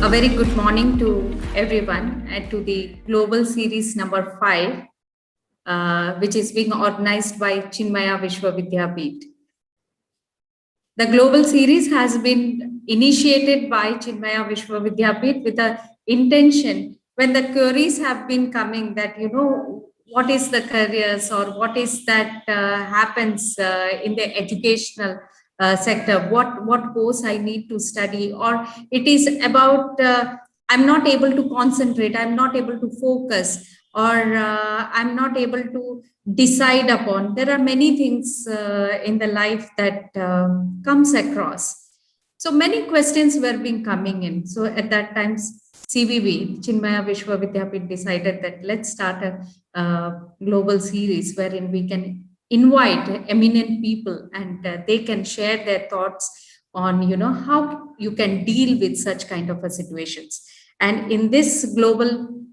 A very good morning to everyone and to the global series number 5, which is being organized by Chinmaya Vishwavidyapeeth. The global series has been initiated by Chinmaya Vishwavidyapeeth with the intention when the queries have been coming that, what is the careers or what is that happens in the educational sector, what course I need to study, or it is about I'm not able to concentrate, I'm not able to focus, or I'm not able to decide upon. There are many things in the life that comes across. So many questions were being coming in. So at that time, CVV, Chinmaya Vishwavidyapeeth, decided that let's start a global series wherein we can invite eminent people and they can share their thoughts on how you can deal with such kind of a situations. And in this global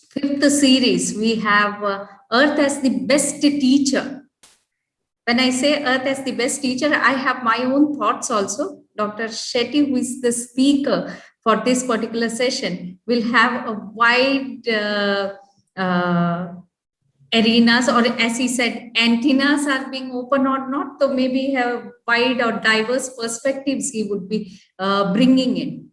5th series, we have Earth as the best teacher. When I say Earth as the best teacher, I have my own thoughts also. Dr. Shetty, who is the speaker for this particular session, will have a wide arenas, or as he said, antennas are being open or not. So maybe have wide or diverse perspectives he would be bringing in.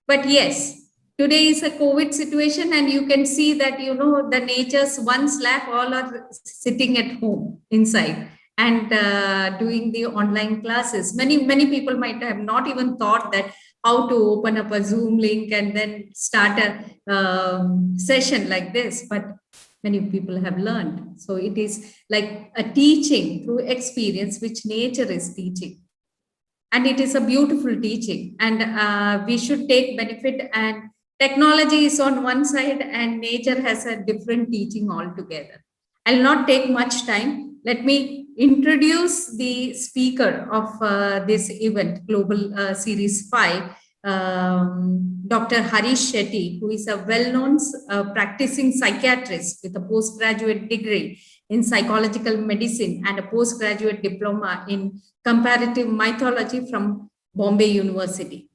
But yes, today is a COVID situation, and you can see that, the nature's one slab, all are sitting at home inside and doing the online classes. Many people might have not even thought that how to open up a Zoom link and then start a session like this. But many people have learned. So it is like a teaching through experience, which nature is teaching. And it is a beautiful teaching, and we should take benefit. And technology is on one side and nature has a different teaching altogether. I'll not take much time. Let me introduce the speaker of this event, Global Series 5, Dr. Harish Shetty, who is a well-known practicing psychiatrist with a postgraduate degree in psychological medicine and a postgraduate diploma in comparative mythology from Bombay University.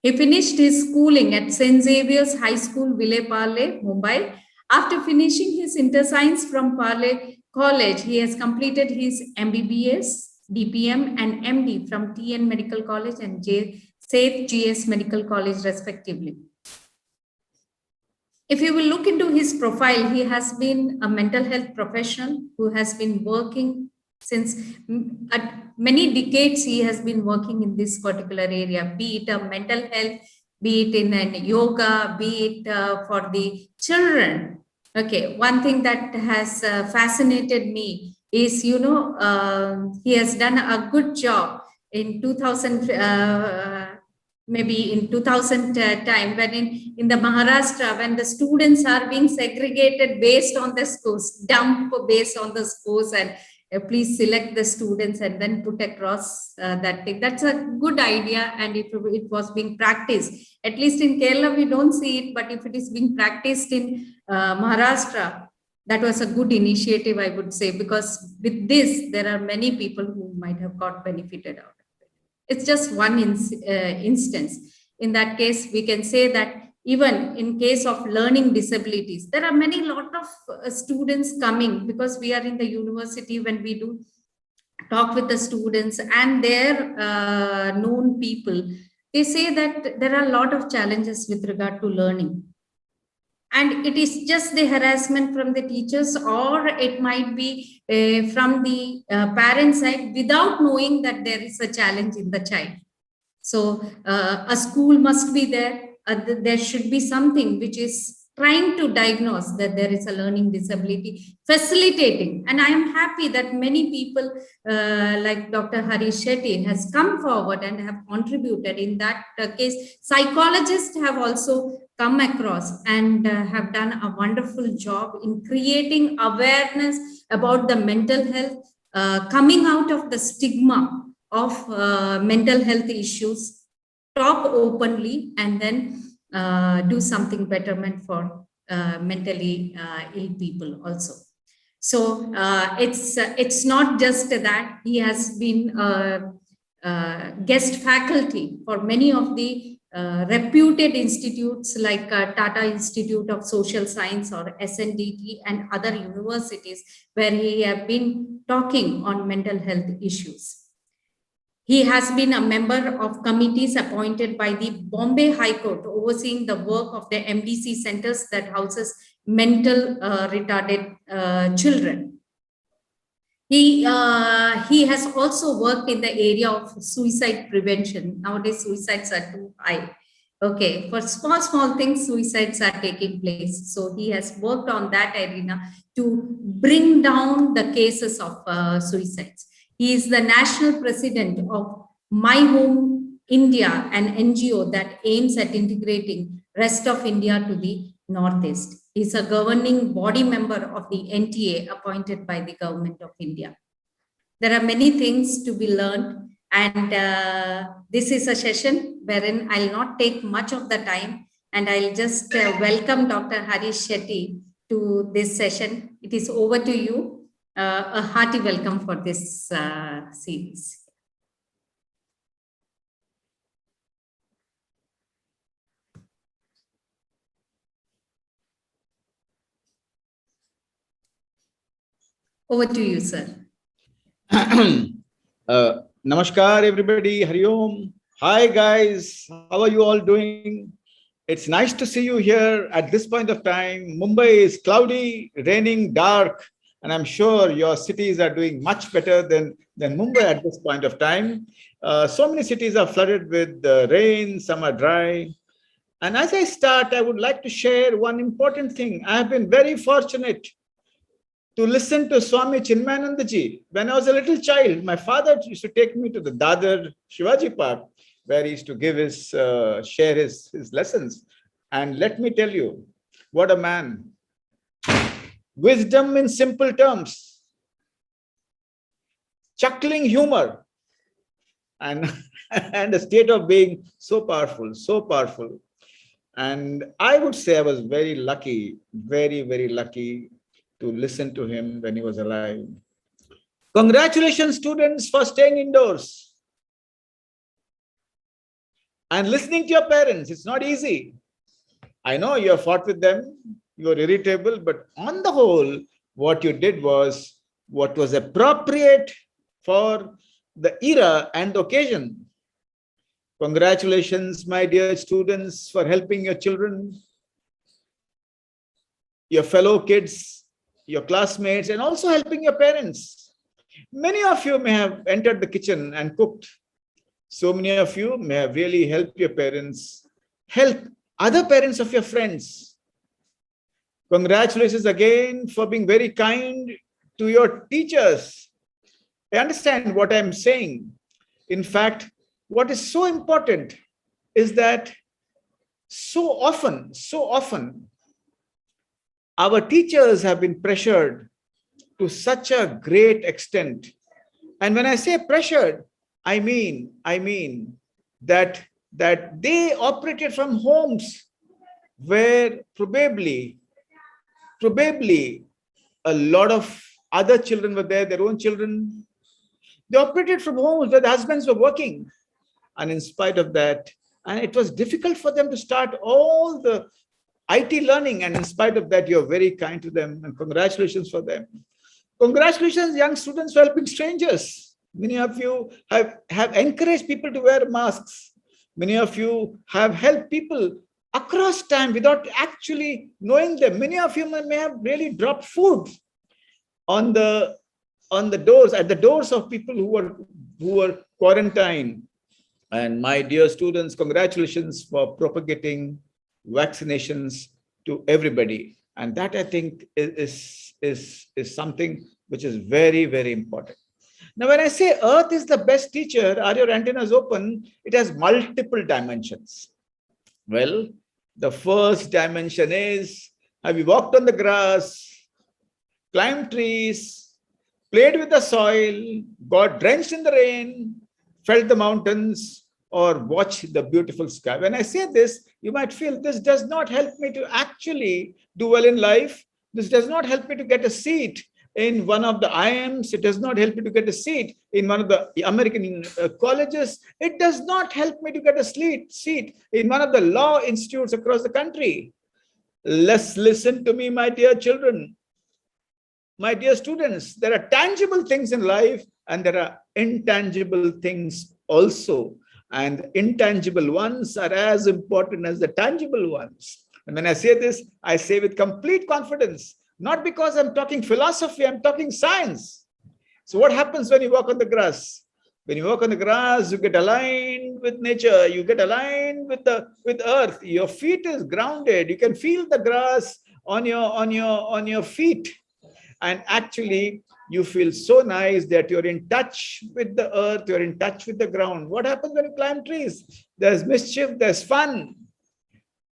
He finished his schooling at St. Xavier's High School, Vile Parle, Mumbai. After finishing his interscience from Parle College, he has completed his MBBS, DPM, and MD from TN Medical College and Safe GS Medical College, respectively. If you will look into his profile, he has been a mental health professional who has been working since many decades. He has been working in this particular area, be it a mental health, be it in an yoga, be it for the children. Okay, one thing that has fascinated me is, he has done a good job in 2000, maybe in 2000 time, when in the Maharashtra, when the students are being segregated based on the scores, dump based on the scores, and please select the students and then put across that thing. That's a good idea. And if it was being practiced, at least in Kerala, we don't see it, but if it is being practiced in Maharashtra, that was a good initiative, I would say, because with this, there are many people who might have got benefited out of it. It's just one instance. In that case, we can say that even in case of learning disabilities, there are lot of students coming, because we are in the university. When we do talk with the students and their known people, they say that there are a lot of challenges with regard to learning. And it is just the harassment from the teachers, or it might be from the parent side, without knowing that there is a challenge in the child. So a school must be there. There should be something which is trying to diagnose that there is a learning disability, facilitating. And I am happy that many people like Dr. Harish Shetty has come forward and have contributed. In that case, psychologists have also come across and have done a wonderful job in creating awareness about the mental health, coming out of the stigma of mental health issues, talk openly, and then do something betterment for mentally ill people also. So it's not just that he has been guest faculty for many of the reputed institutes like Tata Institute of Social Science or SNDT and other universities where he have been talking on mental health issues. He has been a member of committees appointed by the Bombay High Court overseeing the work of the MDC centers that houses mental retarded children. He has also worked in the area of suicide prevention. Nowadays, suicides are too high. Okay, for small things, suicides are taking place. So he has worked on that arena to bring down the cases of suicides. He is the national president of My Home India, an NGO that aims at integrating rest of India to the Northeast. He is a governing body member of the NTA appointed by the Government of India. There are many things to be learned, and this is a session wherein I'll not take much of the time, and I'll just welcome Dr. Harish Shetty to this session. It is over to you. A hearty welcome for this series. Over to you, sir. Namaskar, everybody. Hari Om. Hi, guys. How are you all doing? It's nice to see you here at this point of time. Mumbai is cloudy, raining, dark, and I'm sure your cities are doing much better than Mumbai at this point of time. So many cities are flooded with rain, some are dry. And as I start, I would like to share one important thing. I have been very fortunate to listen to Swami Chinmayanandaji. When I was a little child, my father used to take me to the Dadar Shivaji Park, where he used to give his, share his lessons. And let me tell you, what a man. Wisdom in simple terms, chuckling humor, and, and a state of being so powerful, so powerful. And I would say I was very lucky, very, very lucky to listen to him when he was alive. Congratulations, students, for staying indoors and listening to your parents. It's not easy. I know you have fought with them, you are irritable, but on the whole, what you did was what was appropriate for the era and the occasion. Congratulations, my dear students, for helping your children, your fellow kids, your classmates, and also helping your parents. Many of you may have entered the kitchen and cooked. So many of you may have really helped your parents, help other parents of your friends. Congratulations again for being very kind to your teachers. I understand what I'm saying. In fact, what is so important is that so often, our teachers have been pressured to such a great extent. And when I say pressured, I mean that they operated from homes where probably a lot of other children were there, their own children. They operated from homes where the husbands were working. And in spite of that, and it was difficult for them to start all the IT learning, and in spite of that, you're very kind to them, and congratulations for them. Congratulations, young students, for helping strangers. Many of you have encouraged people to wear masks. Many of you have helped people across time without actually knowing them. Many of you may have really dropped food on the doors, at the doors of people who were quarantined. And my dear students, congratulations for propagating vaccinations to everybody. And that, I think, is something which is very, very important. Now, when I say Earth is the best teacher, are your antennas open? It has multiple dimensions. Well, the first dimension is, have you walked on the grass, climbed trees, played with the soil, got drenched in the rain, felt the mountains, or watched the beautiful sky? When I say this, you might feel this does not help me to actually do well in life. This does not help me to get a seat in one of the IIMs. It does not help you to get a seat in one of the American colleges. It does not help me to get a seat in one of the law institutes across the country. Let's listen to me, my dear children, my dear students. There are tangible things in life and there are intangible things also. And the intangible ones are as important as the tangible ones. And when I say this, I say with complete confidence, not because I'm talking philosophy, I'm talking science. So what happens when you walk on the grass? When you walk on the grass, you get aligned with nature, you get aligned with earth. Your feet is grounded. You can feel the grass on your feet. And actually, you feel so nice that you're in touch with the earth, you're in touch with the ground. What happens when you climb trees? There's mischief, there's fun.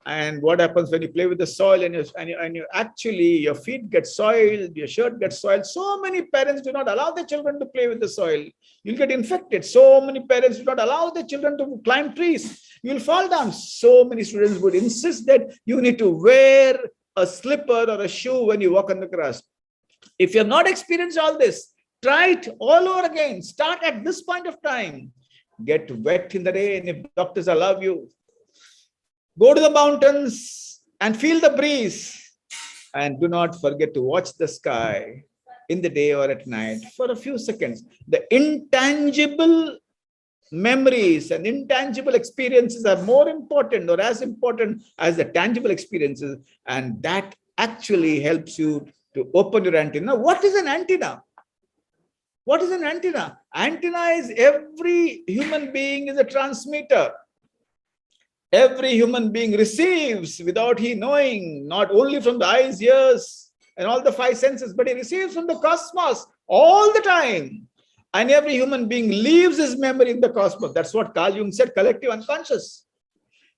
And what happens when you play with the soil and you actually, your feet get soiled, your shirt gets soiled. So many parents do not allow their children to play with the soil. You'll get infected. So many parents do not allow their children to climb trees. You'll fall down. So many students would insist that you need to wear a slipper or a shoe when you walk on the grass. If you have not experienced all this, try it all over again. Start at this point of time. Get wet in the rain if doctors allow you. Go to the mountains and feel the breeze. And do not forget to watch the sky in the day or at night for a few seconds. The intangible memories and intangible experiences are more important or as important as the tangible experiences. And that actually helps you to open your antenna. What is an antenna? What is an antenna? Antenna is every human being is a transmitter. Every human being receives without he knowing, not only from the eyes, ears, and all the five senses, but he receives from the cosmos all the time. And every human being leaves his memory in the cosmos. That's what Carl Jung said, collective unconscious.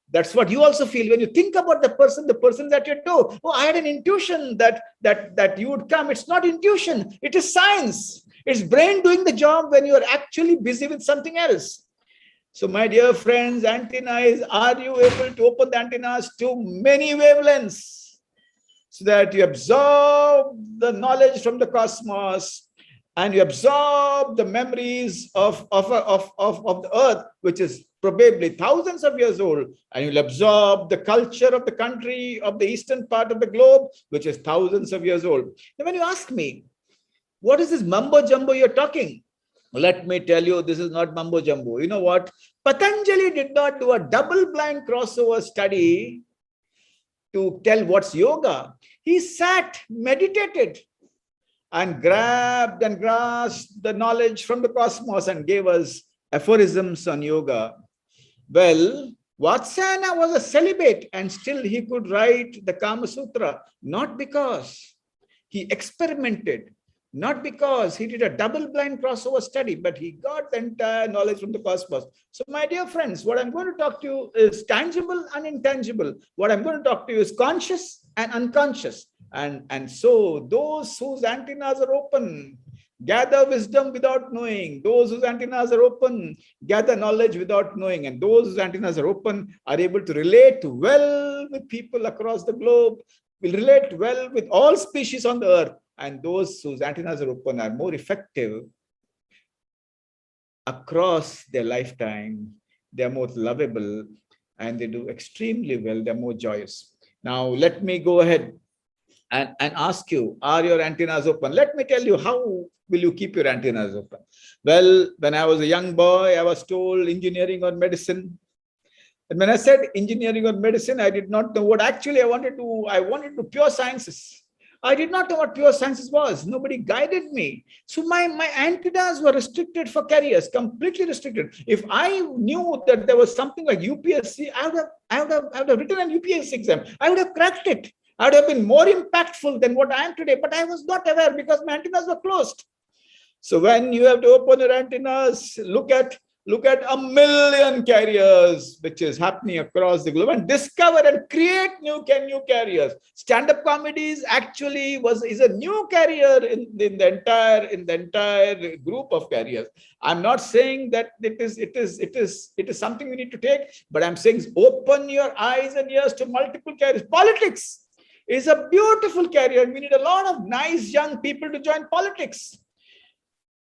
That's what you also feel when you think about the person at your door. Oh, I had an intuition that you would come. It's not intuition. It is science. It's brain doing the job when you are actually busy with something else. So my dear friends, antenna is, are you able to open the antennas to many wavelengths so that you absorb the knowledge from the cosmos and you absorb the memories of the earth, which is probably thousands of years old, and you'll absorb the culture of the country of the eastern part of the globe, which is thousands of years old. Now, when you ask me, what is this mumbo jumbo you're talking? Let me tell you, this is not mumbo jumbo. You know what? Patanjali did not do a double-blind crossover study to tell what's yoga. He sat, meditated, and grabbed and grasped the knowledge from the cosmos and gave us aphorisms on yoga. Well, Vatsayana was a celibate and still he could write the Kama Sutra, not because he experimented, not because he did a double-blind crossover study, but he got the entire knowledge from the cosmos. So my dear friends, what I'm going to talk to you is tangible and intangible. What I'm going to talk to you is conscious and unconscious. And so those whose antennas are open, gather wisdom without knowing. Those whose antennas are open, gather knowledge without knowing. And those whose antennas are open are able to relate well with people across the globe, will relate well with all species on the earth. And those whose antennas are open are more effective across their lifetime. They are more lovable and they do extremely well. They're more joyous. Now, let me go ahead and ask you, are your antennas open? Let me tell you, how will you keep your antennas open? Well, when I was a young boy, I was told engineering or medicine. And when I said engineering or medicine, I did not know what actually I wanted to pure sciences. I did not know what pure sciences was. Nobody guided me. So my antennas were restricted for careers, completely restricted. If I knew that there was something like UPSC, I would have written an UPSC exam. I would have cracked it. I would have been more impactful than what I am today, but I was not aware because my antennas were closed. So when you have to open your antennas, look at a million carriers which is happening across the globe and discover and create new carriers. Stand-up comedies actually is a new carrier in the entire group of carriers. I'm not saying that it is something we need to take, but I'm saying open your eyes and ears to multiple carriers. Politics. is a beautiful career. We need a lot of nice young people to join politics.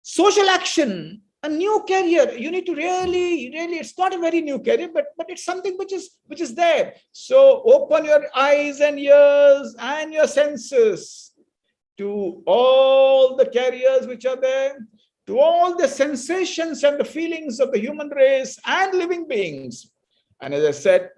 Social action, a new career. You need to really, it's not a very new career, but it's something which is there. So open your eyes and ears and your senses to all the careers which are there, to all the sensations and the feelings of the human race and living beings. And as I said,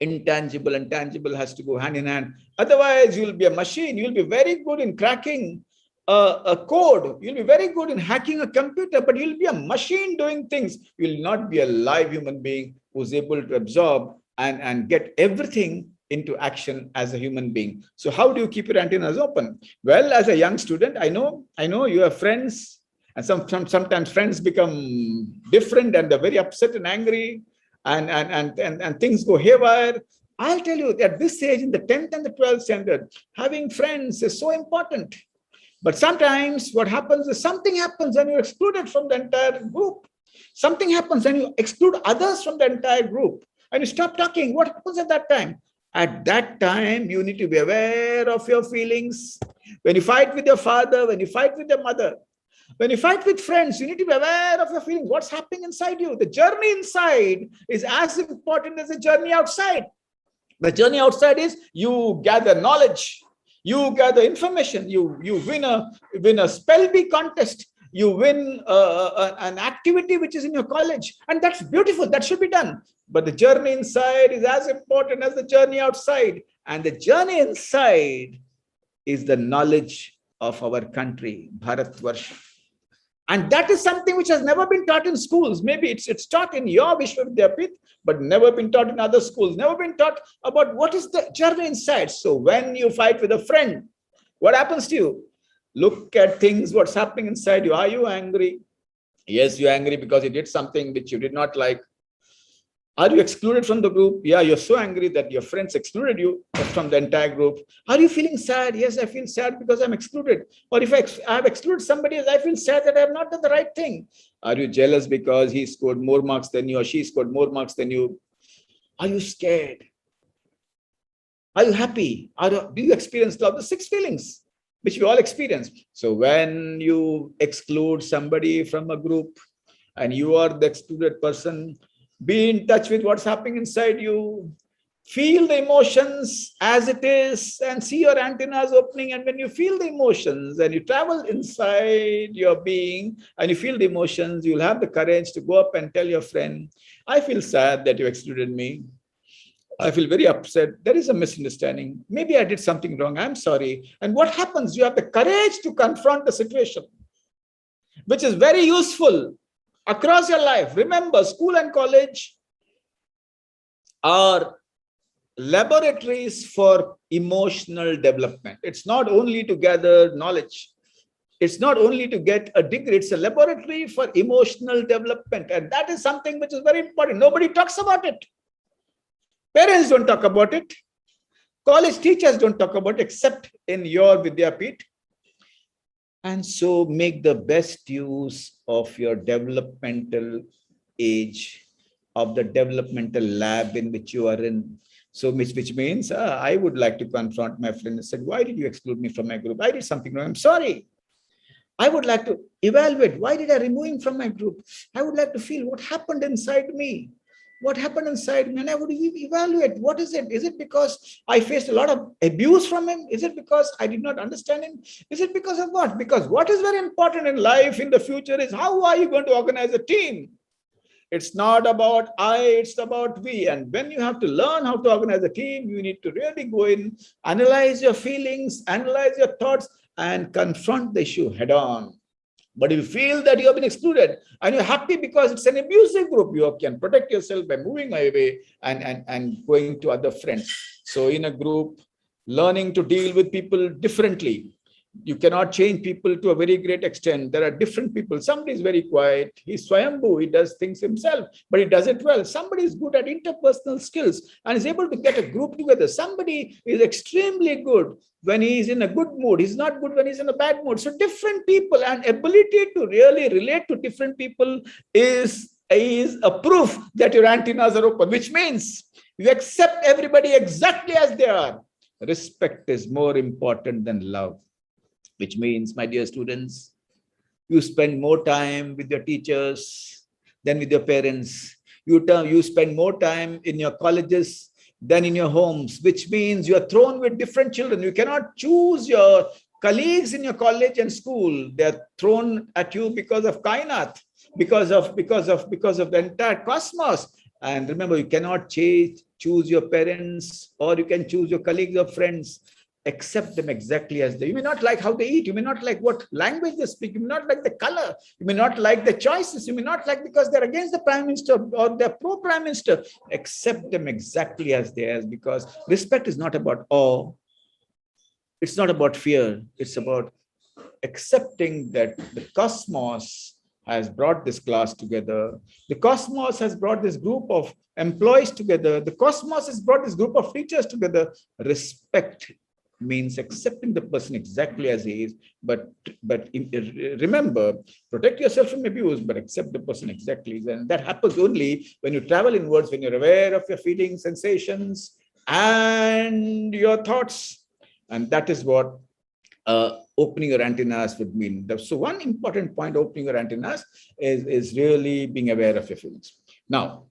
intangible and tangible has to go hand in hand. Otherwise, you'll be a machine. You'll be very good in cracking a code. You'll be very good in hacking a computer, but you'll be a machine doing things. You'll not be a live human being who's able to absorb and get everything into action as a human being. So how do you keep your antennas open? Well, as a young student, I know you have friends, and sometimes friends become different and they're very upset and angry, and things go haywire. I'll tell you, at this age, in the 10th and the 12th standard, having friends is so important. But sometimes what happens is something happens and you're excluded from the entire group. Something happens and you exclude others from the entire group and you stop talking. What happens at that time? At that time, you need to be aware of your feelings. When you fight with your father, when you fight with your mother, when you fight with friends, you need to be aware of your feelings. What's happening inside you? The journey inside is as important as the journey outside. The journey outside is you gather knowledge, you gather information, you win a spell bee contest, you win an activity which is in your college, and that's beautiful. That should be done. But the journey inside is as important as the journey outside, and the journey inside is the knowledge of our country, Bharatvarsha. And that is something which has never been taught in schools. Maybe it's taught in your Vishwavidyapith, but never been taught in other schools, never been taught about what is the journey inside. So when you fight with a friend, what happens to you? Look at things, what's happening inside you. Are you angry? Yes, you're angry because you did something which you did not like. Are you excluded from the group? Yeah, you're so angry that your friends excluded you from the entire group. Are you feeling sad? Yes, I feel sad because I'm excluded. Or if I have excluded somebody else, I feel sad that I have not done the right thing. Are you jealous because he scored more marks than you or she scored more marks than you? Are you scared? Are you happy? Do you experience love? The 6 feelings which we all experience. So when you exclude somebody from a group and you are the excluded person, be in touch with what's happening inside you. Feel the emotions as it is and see your antennas opening. And when you feel the emotions and you travel inside your being and you feel the emotions, you'll have the courage to go up and tell your friend, I feel sad that you excluded me. I feel very upset. There is a misunderstanding. Maybe I did something wrong. I'm sorry. And what happens? You have the courage to confront the situation, which is very useful across your life. Remember, school and college are laboratories for emotional development. It's not only to gather knowledge. It's not only to get a degree. It's a laboratory for emotional development. And that is something which is very important. Nobody talks about it. Parents don't talk about it. College teachers don't talk about it except in your Vidyapith. And so make the best use of your developmental age, of the developmental lab in which you are in. So which means I would like to confront my friend and say, why did you exclude me from my group? I did something wrong. I'm sorry. I would like to evaluate. Why did I remove him from my group? I would like to feel what happened inside me. What happened inside me? And I would evaluate. What is it? Is it because I faced a lot of abuse from him? Is it because I did not understand him? Is it because of what? Because what is very important in life in the future is how are you going to organize a team? It's not about I, it's about we. And when you have to learn how to organize a team, you need to really go in, analyze your feelings, analyze your thoughts, and confront the issue head on. But if you feel that you have been excluded and you're happy because it's an abusive group, you can protect yourself by moving away and going to other friends. So in a group, learning to deal with people differently. You cannot change people to a very great extent. There are different people. Somebody is very quiet. He's Swayambhu. He does things himself, but he does it well. Somebody is good at interpersonal skills and is able to get a group together. Somebody is extremely good when he's in a good mood. He's not good when he's in a bad mood. So different people, and ability to really relate to different people is a proof that your antennas are open, which means you accept everybody exactly as they are. respect is more important than love, which means, my dear students, you spend more time with your teachers than with your parents. You spend more time in your colleges than in your homes, which means you are thrown with different children. You cannot choose your colleagues in your college and school. They are thrown at you because of kainat, because of the entire cosmos. And remember, you cannot choose your parents, or you can choose your colleagues or friends. Accept them exactly as they. You may not like how they eat. You may not like what language they speak. You may not like the color. You may not like the choices. You may not like because they're against the prime minister or they're pro-prime minister. Accept them exactly as they are, because respect is not about awe. It's not about fear. It's about accepting that the cosmos has brought this class together. The cosmos has brought this group of employees together. The cosmos has brought this group of teachers together. Respect means accepting the person exactly as he is, but remember, protect yourself from abuse, but accept the person exactly. And that happens only when you travel inwards, when you're aware of your feelings, sensations, and your thoughts. And that is what opening your antennas would mean. So one important point, opening your antennas, is really being aware of your feelings. Now,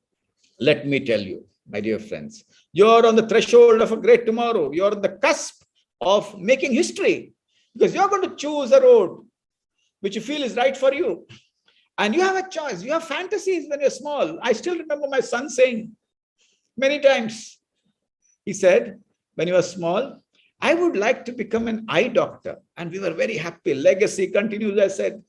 let me tell you, my dear friends, you're on the threshold of a great tomorrow. You're on the cusp of making history, because you're going to choose a road which you feel is right for you. And you have a choice. You have fantasies when you're small. I still remember my son saying many times, he said, when he was small, I would like to become an eye doctor. And we were very happy. Legacy continues, I said.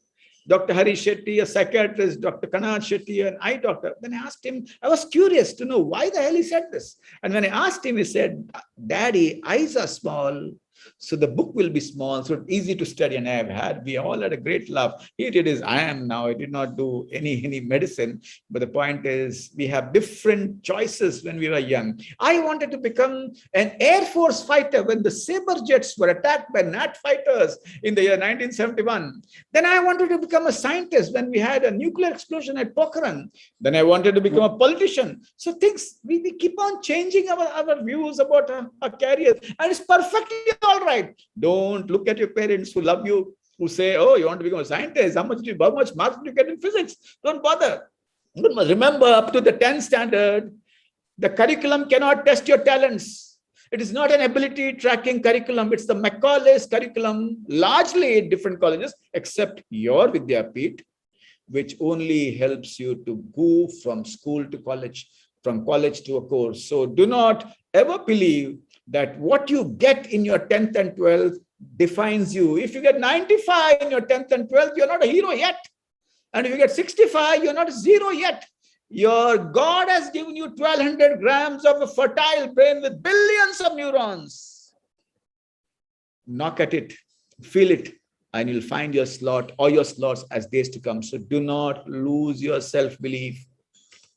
Dr. Hari Shetty, a psychiatrist, Dr. Kanad Shetty, an eye doctor. Then I asked him, I was curious to know why the hell he said this. And when I asked him, he said, Daddy, eyes are small, so the book will be small, so it's easy to study. And we all had a great laugh. He did his IIM now. I did not do any medicine. But the point is, we have different choices when we were young. I wanted to become an Air Force fighter when the Sabre jets were attacked by Nat fighters in the year 1971. Then I wanted to become a scientist when we had a nuclear explosion at Pokhran. Then I wanted to become a politician. So things, we keep on changing our views about our careers. And it's perfectly all right. Don't look at your parents who love you, who say, oh, you want to become a scientist. How much marks did you get in physics? Don't bother. Remember, up to the 10th standard, the curriculum cannot test your talents. It is not an ability tracking curriculum. It's the Macaulay's curriculum, largely in different colleges, except your Vidyapeeth, which only helps you to go from school to college, from college to a course. So do not ever believe that what you get in your 10th and 12th defines you. If you get 95 in your 10th and 12th, you're not a hero yet. And if you get 65, you're not a zero yet. Your God has given you 1200 grams of a fertile brain with billions of neurons. Knock at it, feel it, and you'll find your slot or your slots as days to come. So do not lose your self-belief,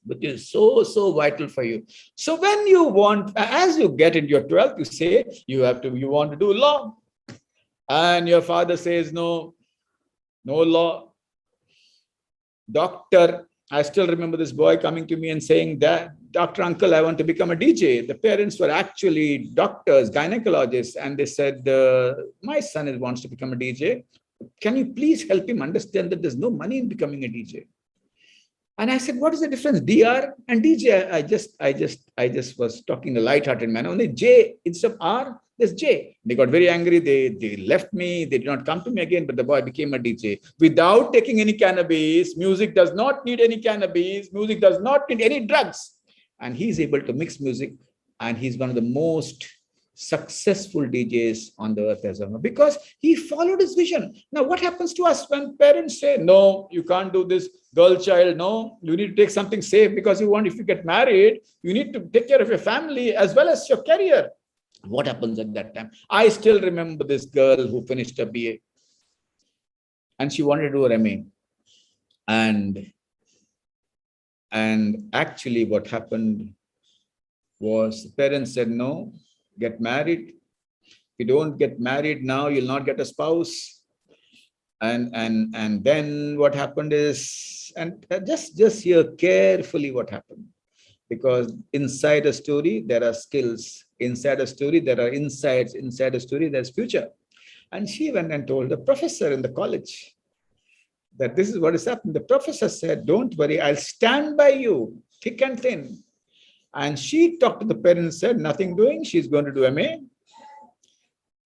which is so vital for you. So when you want, as you get into your 12th, you say you want to do law. And your father says, no law. Doctor, I still remember this boy coming to me and saying that, Dr. Uncle, I want to become a DJ. The parents were actually doctors, gynecologists, and they said, my son wants to become a DJ. Can you please help him understand that there's no money in becoming a DJ? And I said, what is the difference? DR and DJ. I just was talking a light-hearted manner. Only J instead of R, there's J. They got very angry. They left me. They did not come to me again, but the boy became a DJ without taking any cannabis. Music does not need any cannabis. Music does not need any drugs. And he's able to mix music. And he's one of the most successful DJs on the earth as well, because he followed his vision. Now, what happens to us when parents say, no, you can't do this, girl child, no, you need to take something safe because if you get married, you need to take care of your family as well as your career. What happens at that time? I still remember this girl who finished her BA and she wanted to do her MA. And actually what happened was the parents said, no, get married. If you don't get married now, you'll not get a spouse. And then what happened is, and just hear carefully what happened. Because inside a story, there are skills. Inside a story, there are insights. Inside a story, there's future. And she went and told the professor in the college that this is what is happening. The professor said, don't worry, I'll stand by you, thick and thin. And she talked to the parents, said, nothing doing, she's going to do MA.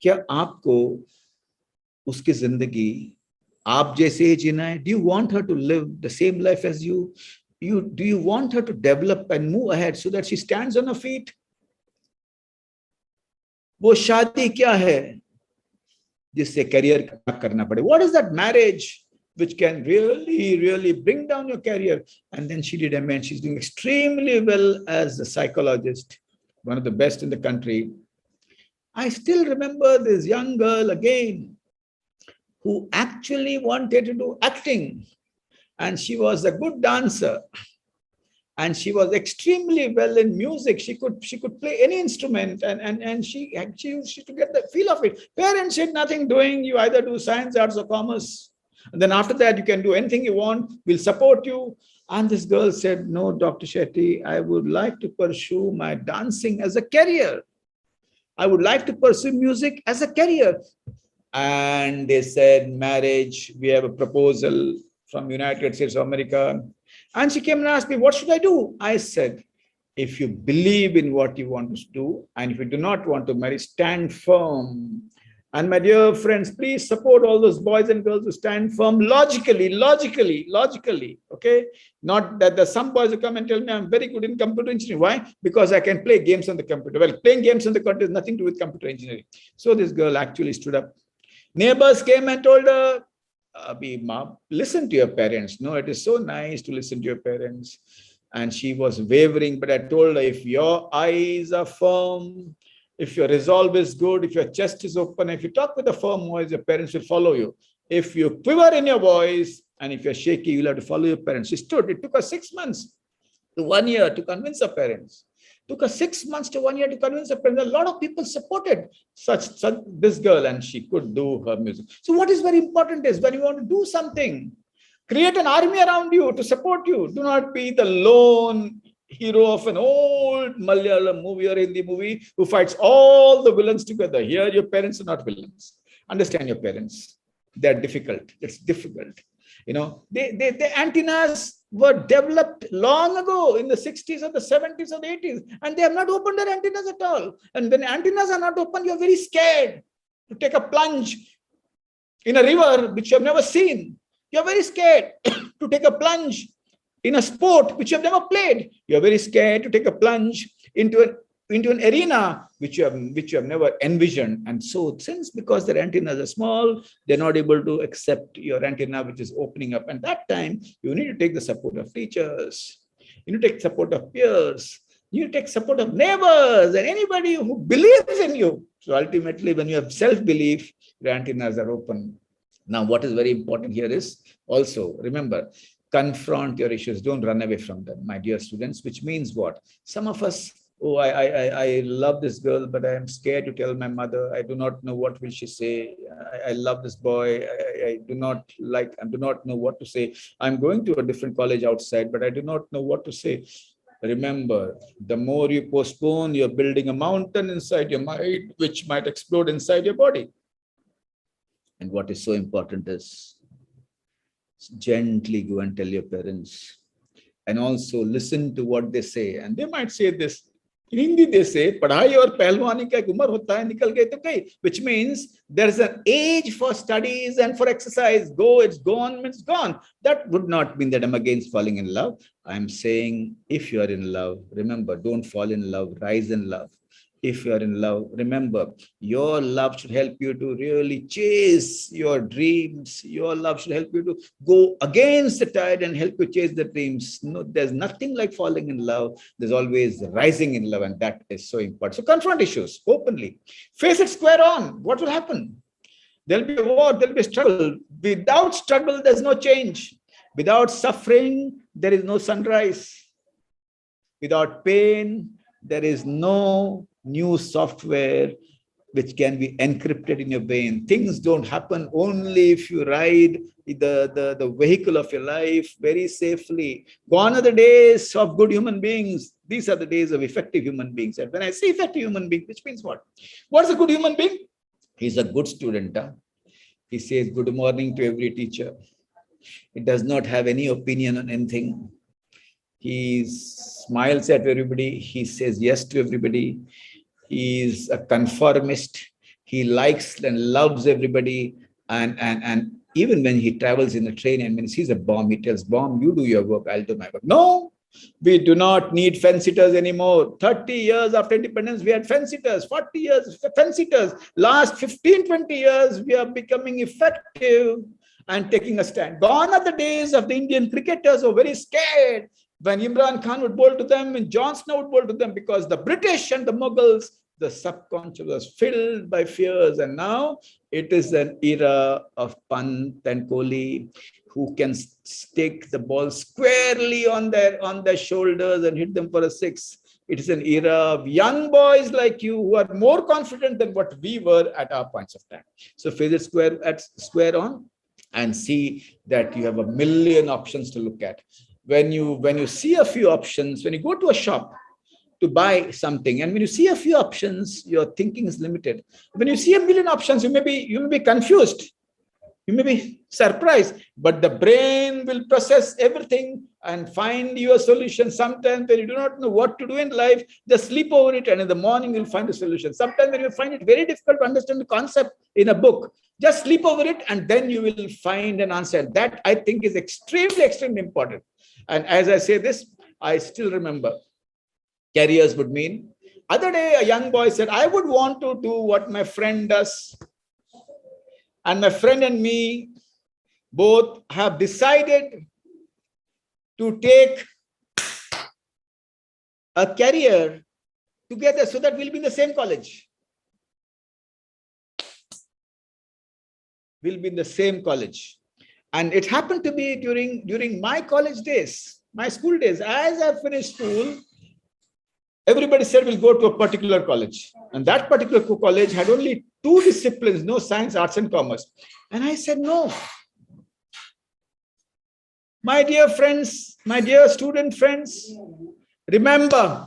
क्या आपको उसकी जिंदगी आप जैसे ही जीना है? Do you want her to live the same life as you? Do you want her to develop and move ahead so that she stands on her feet? वो शादी क्या है जिससे करियर करना पड़े? What is that marriage which can really bring down your career? And then she did MA and she's doing extremely well as a psychologist, one of the best in the country. I still remember this young girl again who actually wanted to do acting, and she was a good dancer, and she was extremely well in music. She could play any instrument, and she used to get the feel of it. Parents said, nothing doing, you either do science, arts, or commerce, and then after that you can do anything you want, we'll support you. And this girl said, no, Dr. Shetty, I would like to pursue my dancing as a career. I would like to pursue music as a career. And they said, marriage, we have a proposal from United States of America. And she came and asked me, what should I do? I said, if you believe in what you want to do, and if you do not want to marry, stand firm. And my dear friends, please support all those boys and girls who stand firm logically, okay? Not that there's some boys who come and tell me I'm very good in computer engineering. Why? Because I can play games on the computer. Well, playing games on the computer has nothing to do with computer engineering. So this girl actually stood up. Neighbors came and told her, Abhi, ma, listen to your parents. No, it is so nice to listen to your parents. And she was wavering, but I told her, if your eyes are firm, if your resolve is good, if your chest is open, if you talk with a firm voice, your parents will follow you. If you quiver in your voice, and if you're shaky, you'll have to follow your parents. She stood. It took her 6 months to 1 year to convince her parents. It took her 6 months to 1 year to convince her parents. A lot of people supported such this girl, and she could do her music. So what is very important is when you want to do something, create an army around you to support you. Do not be the lone hero of an old Malayalam movie or Hindi movie who fights all the villains together. Here, your parents are not villains. Understand your parents. They're difficult. It's difficult. You know, the antennas were developed long ago in the 60s or the 70s or the 80s, and they have not opened their antennas at all. And when antennas are not open, you're very scared to take a plunge in a river which you have never seen. You're very scared to take a plunge in a sport which you have never played. You're very scared to take a plunge into an arena which you have never envisioned. And so since because their antennas are small, they're not able to accept your antenna which is opening up. And that time you need to take the support of teachers. You need to take support of peers. You need to take support of neighbors and anybody who believes in you. So ultimately, when you have self-belief, your antennas are open. Now, what is very important here is also, remember, confront your issues. Don't run away from them, my dear students, which means what? Some of us, oh, I love this girl, but I am scared to tell my mother. I do not know what will she say. I love this boy. I do not know what to say. I'm going to a different college outside, but I do not know what to say. Remember, the more you postpone, you're building a mountain inside your mind, which might explode inside your body. And what is so important is gently go and tell your parents, and also listen to what they say. And they might say this in Hindi, they say, "Padhai aur pehlwani ka ek umar hota hai, nikal gaye to gaye," which means there's an age for studies and for exercise. Go, it's gone, it's gone. That would not mean that I'm against falling in love. I'm saying if you are in love, remember, don't fall in love, rise in love. If you are in love, remember, your love should help you to really chase your dreams. Your love should help you to go against the tide and help you chase the dreams. No, there's nothing like falling in love. There's always rising in love, and that is so important. So confront issues openly. Face it square on. What will happen? There'll be a war, there'll be a struggle. Without struggle, there's no change. Without suffering, there is no sunrise. Without pain, there is no new software. which can be encrypted in your brain. Things don't happen only if you ride the vehicle of your life very safely. Gone are the days of good human beings. These are the days of effective human beings. And when I say effective human being, which means what? What's a good human being? He's a good student. He says good morning to every teacher. He does not have any opinion on anything. He smiles at everybody. He says yes to everybody. He is a conformist. He likes and loves everybody. And even when he travels in a train and when he sees a bomb, he tells bomb, you do your work, I'll do my work. No, we do not need fence-sitters anymore. 30 years after independence, we had fence-sitters. 40 years, fence-sitters. Last 15, 20 years, we are becoming effective and taking a stand. Gone are the days of the Indian cricketers who were very scared when Imran Khan would bowl to them and John Snow would bowl to them, because the British and the Mughals, the subconscious was filled by fears. And now it is an era of Pant and Kohli, who can stick the ball squarely on their shoulders and hit them for a six. It is an era of young boys like you who are more confident than what we were at our points of time. So face it square on and see that you have a million options to look at. When you see a few options, when you go to a shop to buy something, and when you see a few options, your thinking is limited. When you see a million options, you may be confused. You may be surprised, but the brain will process everything and find you a solution. Sometimes when you do not know what to do in life, just sleep over it, and in the morning you'll find a solution. Sometimes when you find it very difficult to understand the concept in a book, just sleep over it, and then you will find an answer. That, I think, is extremely, extremely important. And as I say this, I still remember careers would mean. Other day, a young boy said, I would want to do what my friend does. And my friend and me both have decided to take a career together so that we'll be in the same college. We'll be in the same college. And it happened to be during my college days, my school days. As I finished school, everybody said we'll go to a particular college. And that particular college had only 2 disciplines, no science, arts, and commerce. And I said, no. My dear friends, my dear student friends, remember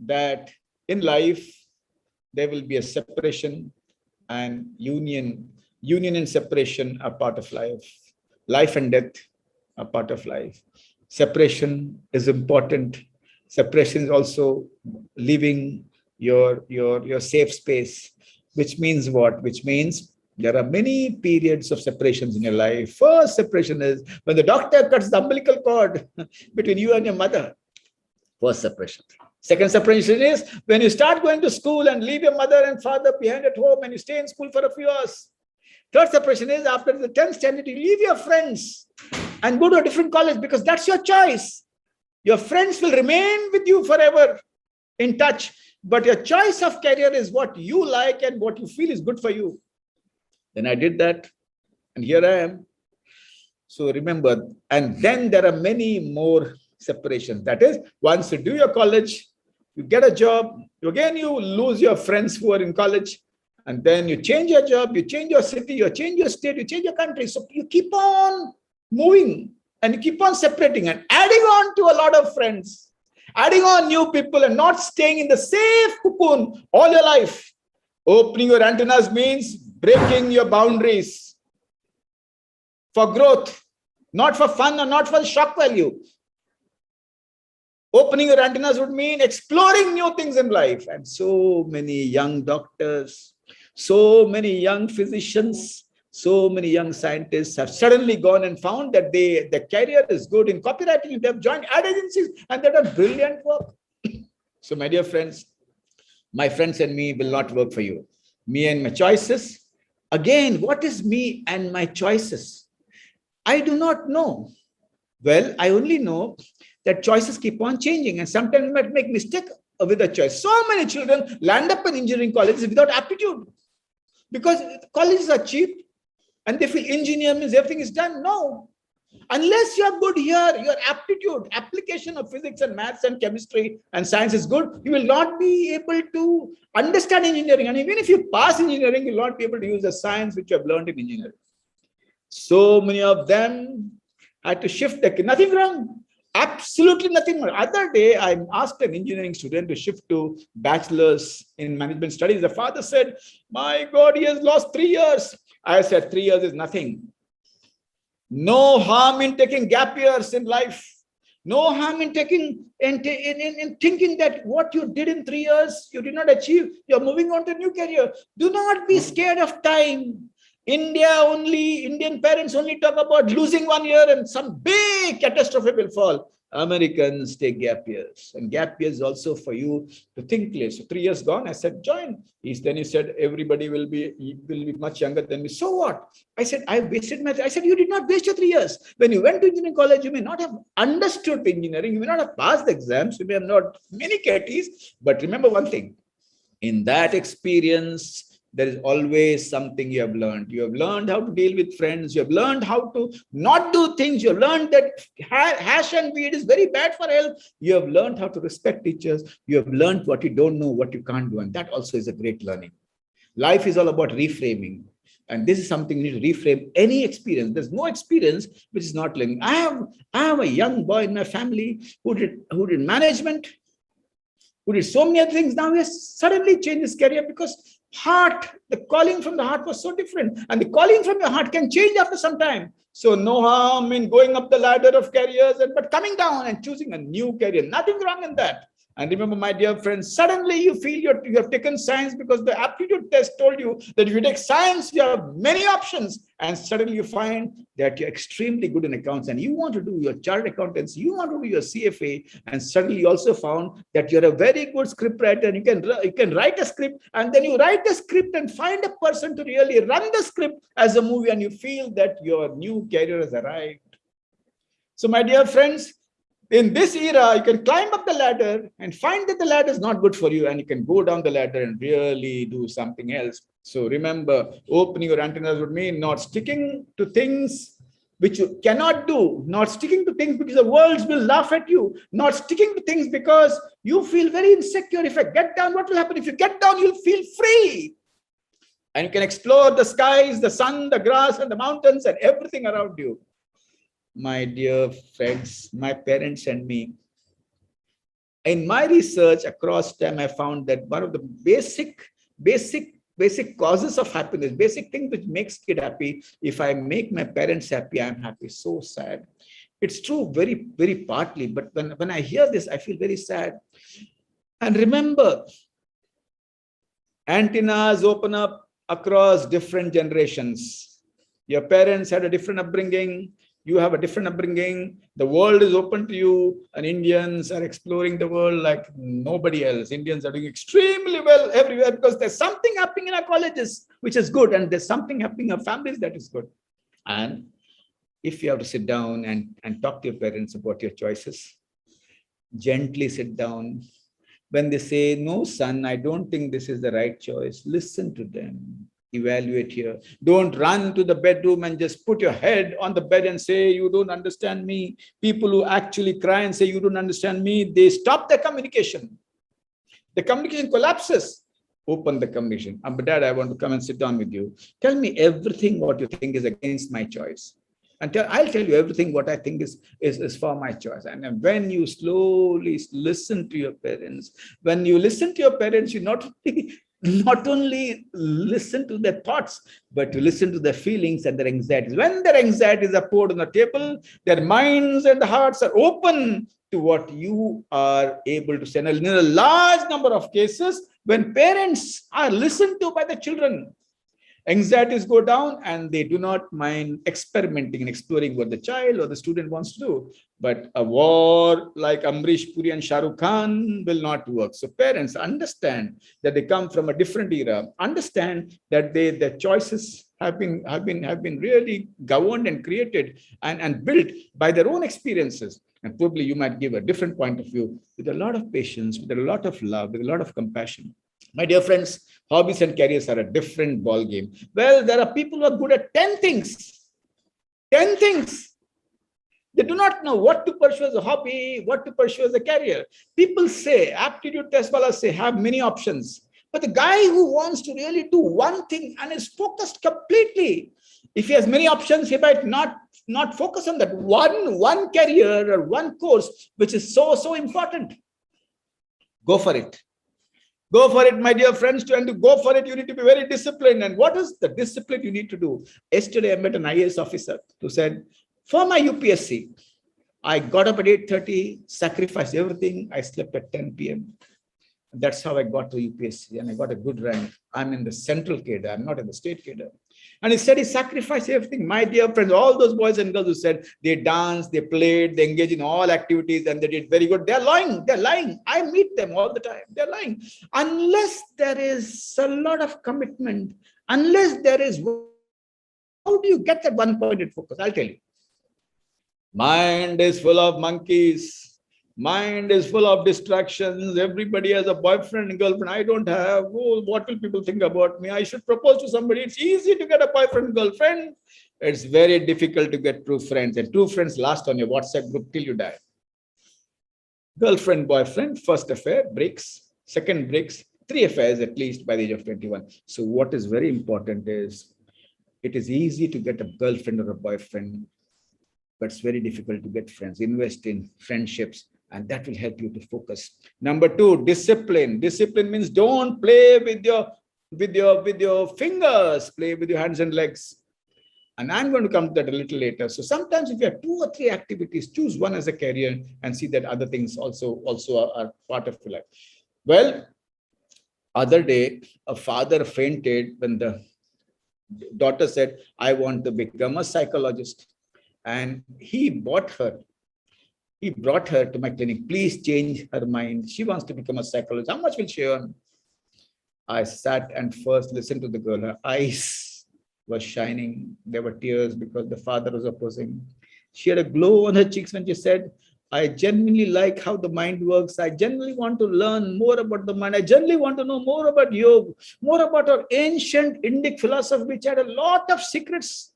that in life, there will be a separation and union. Union and separation are part of life. Life and death are part of life. Separation is important. Separation is also leaving your safe space, which means what? Which means there are many periods of separations in your life. First separation is when the doctor cuts the umbilical cord between you and your mother. First separation. Second separation is when you start going to school and leave your mother and father behind at home and you stay in school for a few hours. Third separation is after the 10th standard, you leave your friends and go to a different college because that's your choice. Your friends will remain with you forever in touch, but your choice of career is what you like and what you feel is good for you. Then I did that, and here I am. So remember, and then there are many more separations. That is, once you do your college, you get a job, again you lose your friends who are in college, and then you change your job, you change your city, you change your state, you change your country. So you keep on moving and you keep on separating and adding on to a lot of friends, adding on new people and not staying in the safe cocoon all your life. Opening your antennas means breaking your boundaries for growth, not for fun or not for shock value. Opening your antennas would mean exploring new things in life. And so many young doctors, so many young physicians, so many young scientists have suddenly gone and found that their career is good in copywriting. They have joined ad agencies and they've done brilliant work. So my dear friends, my friends and me will not work for you. Me and my choices. Again, what is me and my choices? I do not know. Well, I only know that choices keep on changing, and sometimes we might make mistake with a choice. So many children land up in engineering colleges without aptitude because colleges are cheap and they feel engineer means everything is done. No, Unless you are good here, your aptitude, application of physics and maths and chemistry and science is good, you will not be able to understand engineering. And even if you pass engineering, you will not be able to use the science which you have learned in engineering. So many of them had to shift nothing wrong. Absolutely nothing wrong. Other day, I asked an engineering student to shift to bachelor's in management studies. The father said, my God, he has lost 3 years. I said, 3 years is nothing. No harm in taking gap years in life. No harm in taking in thinking that what you did in 3 years, you did not achieve. You're moving on to a new career. Do not be scared of time. Indian parents only talk about losing 1 year and some big catastrophe will fall. Americans take gap years, and gap years also for you to think clear. So 3 years gone, I said, join. Then he said, everybody will be much younger than me. So what? I said, I wasted my. I said, you did not waste your 3 years. When you went to engineering college, you may not have understood engineering. You may not have passed the exams. You may have not many KTs. But remember one thing: in that experience, there is always something you have learned. You have learned how to deal with friends. You have learned how to not do things. You have learned that hash and weed is very bad for health. You have learned how to respect teachers. You have learned what you don't know, what you can't do. And that also is a great learning. Life is all about reframing. And this is something you need to reframe any experience. There's no experience which is not learning. I have a young boy in my family who did management, who did so many other things. Now he has suddenly changed his career because the calling from the heart was so different. And the calling from your heart can change after some time. So no harm in going up the ladder of careers, but coming down and choosing a new career. Nothing wrong in that. And remember, my dear friends, suddenly you feel you have taken science because the aptitude test told you that if you take science, you have many options. And suddenly you find that you're extremely good in accounts and you want to do your chartered accountants, you want to do your CFA. And suddenly you also found that you're a very good script writer and you can write a script, and then you write a script and find a person to really run the script as a movie, and you feel that your new career has arrived. So my dear friends, in this era, you can climb up the ladder and find that the ladder is not good for you, and you can go down the ladder and really do something else. So remember, opening your antennas would mean not sticking to things which you cannot do, not sticking to things because the world will laugh at you, not sticking to things because you feel very insecure. If I get down, what will happen? If you get down, you'll feel free. And you can explore the skies, the sun, the grass, and the mountains, and everything around you. My dear friends, my parents and me, in my research across time, I found that one of the basic causes of happiness, basic thing which makes kid happy, if I make my parents happy, I'm happy. So sad. It's true, very, very partly, but when I hear this, I feel very sad. And remember, antennas open up across different generations. Your parents had a different upbringing. You have a different upbringing. The world is open to you, and Indians are exploring the world like nobody else. Indians are doing extremely well everywhere because there's something happening in our colleges, which is good, and there's something happening in our families that is good. And if you have to sit down and talk to your parents about your choices, gently sit down. When they say, no, son, I don't think this is the right choice, listen to them. Evaluate here. Don't run to the bedroom and just put your head on the bed and say, you don't understand me. People who actually cry and say, you don't understand me, they stop their communication. The communication collapses. Open the communication. But Dad, I want to come and sit down with you. Tell me everything what you think is against my choice. And I'll tell you everything what I think is for my choice. And when you slowly listen to your parents, when you listen to your parents, you not only listen to their thoughts, but to listen to their feelings and their anxieties. When their anxieties are poured on the table, their minds and the hearts are open to what you are able to say. And in a large number of cases, when parents are listened to by the children, anxieties go down and they do not mind experimenting and exploring what the child or the student wants to do. But a war like Amrish Puri and Shah Rukh Khan will not work. So parents understand that they come from a different era, understand that their choices have been really governed and created and built by their own experiences. And probably you might give a different point of view with a lot of patience, with a lot of love, with a lot of compassion. My dear friends, hobbies and careers are a different ball game. Well, there are people who are good at 10 things. 10 things. They do not know what to pursue as a hobby, what to pursue as a career. People say, aptitude test wallahs say, have many options. But the guy who wants to really do one thing and is focused completely, if he has many options, he might not focus on that one career or one course, which is so important. Go for it. Go for it, my dear friends. And to go for it, you need to be very disciplined. And what is the discipline you need to do? Yesterday, I met an IAS officer who said, for my UPSC, I got up at 8:30, sacrificed everything. I slept at 10 p.m. That's how I got to UPSC, and I got a good rank. I'm in the central cadre. I'm not in the state cadre. And he said he sacrificed everything. My dear friends, all those boys and girls who said they danced, they played, they engaged in all activities, and they did very good. They're lying. They're lying. I meet them all the time. They're lying. Unless there is a lot of commitment, unless there is, how do you get that one-pointed focus? I'll tell you. Mind is full of monkeys. Mind is full of distractions. Everybody has a boyfriend and girlfriend. I don't have. Oh, what will people think about me? I should propose to somebody. It's easy to get a boyfriend and girlfriend. It's very difficult to get true friends. And true friends last on your WhatsApp group till you die. Girlfriend, boyfriend, first affair breaks, second breaks, 3 affairs at least by the age of 21. So what is very important is it is easy to get a girlfriend or a boyfriend, but it's very difficult to get friends. Invest in friendships, and that will help you to focus. Number 2, discipline. Discipline means don't play with your fingers, play with your hands and legs. And I'm going to come to that a little later. So sometimes if you have 2 or 3 activities, choose one as a career and see that other things also are part of your life. Well, other day, a father fainted when the daughter said, I want to become a psychologist. And he brought her to my clinic. Please change her mind. She wants to become a psychologist. How much will she earn? I sat and first listened to the girl. Her eyes were shining. There were tears because the father was opposing. She had a glow on her cheeks when she said, I genuinely like how the mind works. I genuinely want to learn more about the mind. I genuinely want to know more about yoga, more about our ancient Indic philosophy, which had a lot of secrets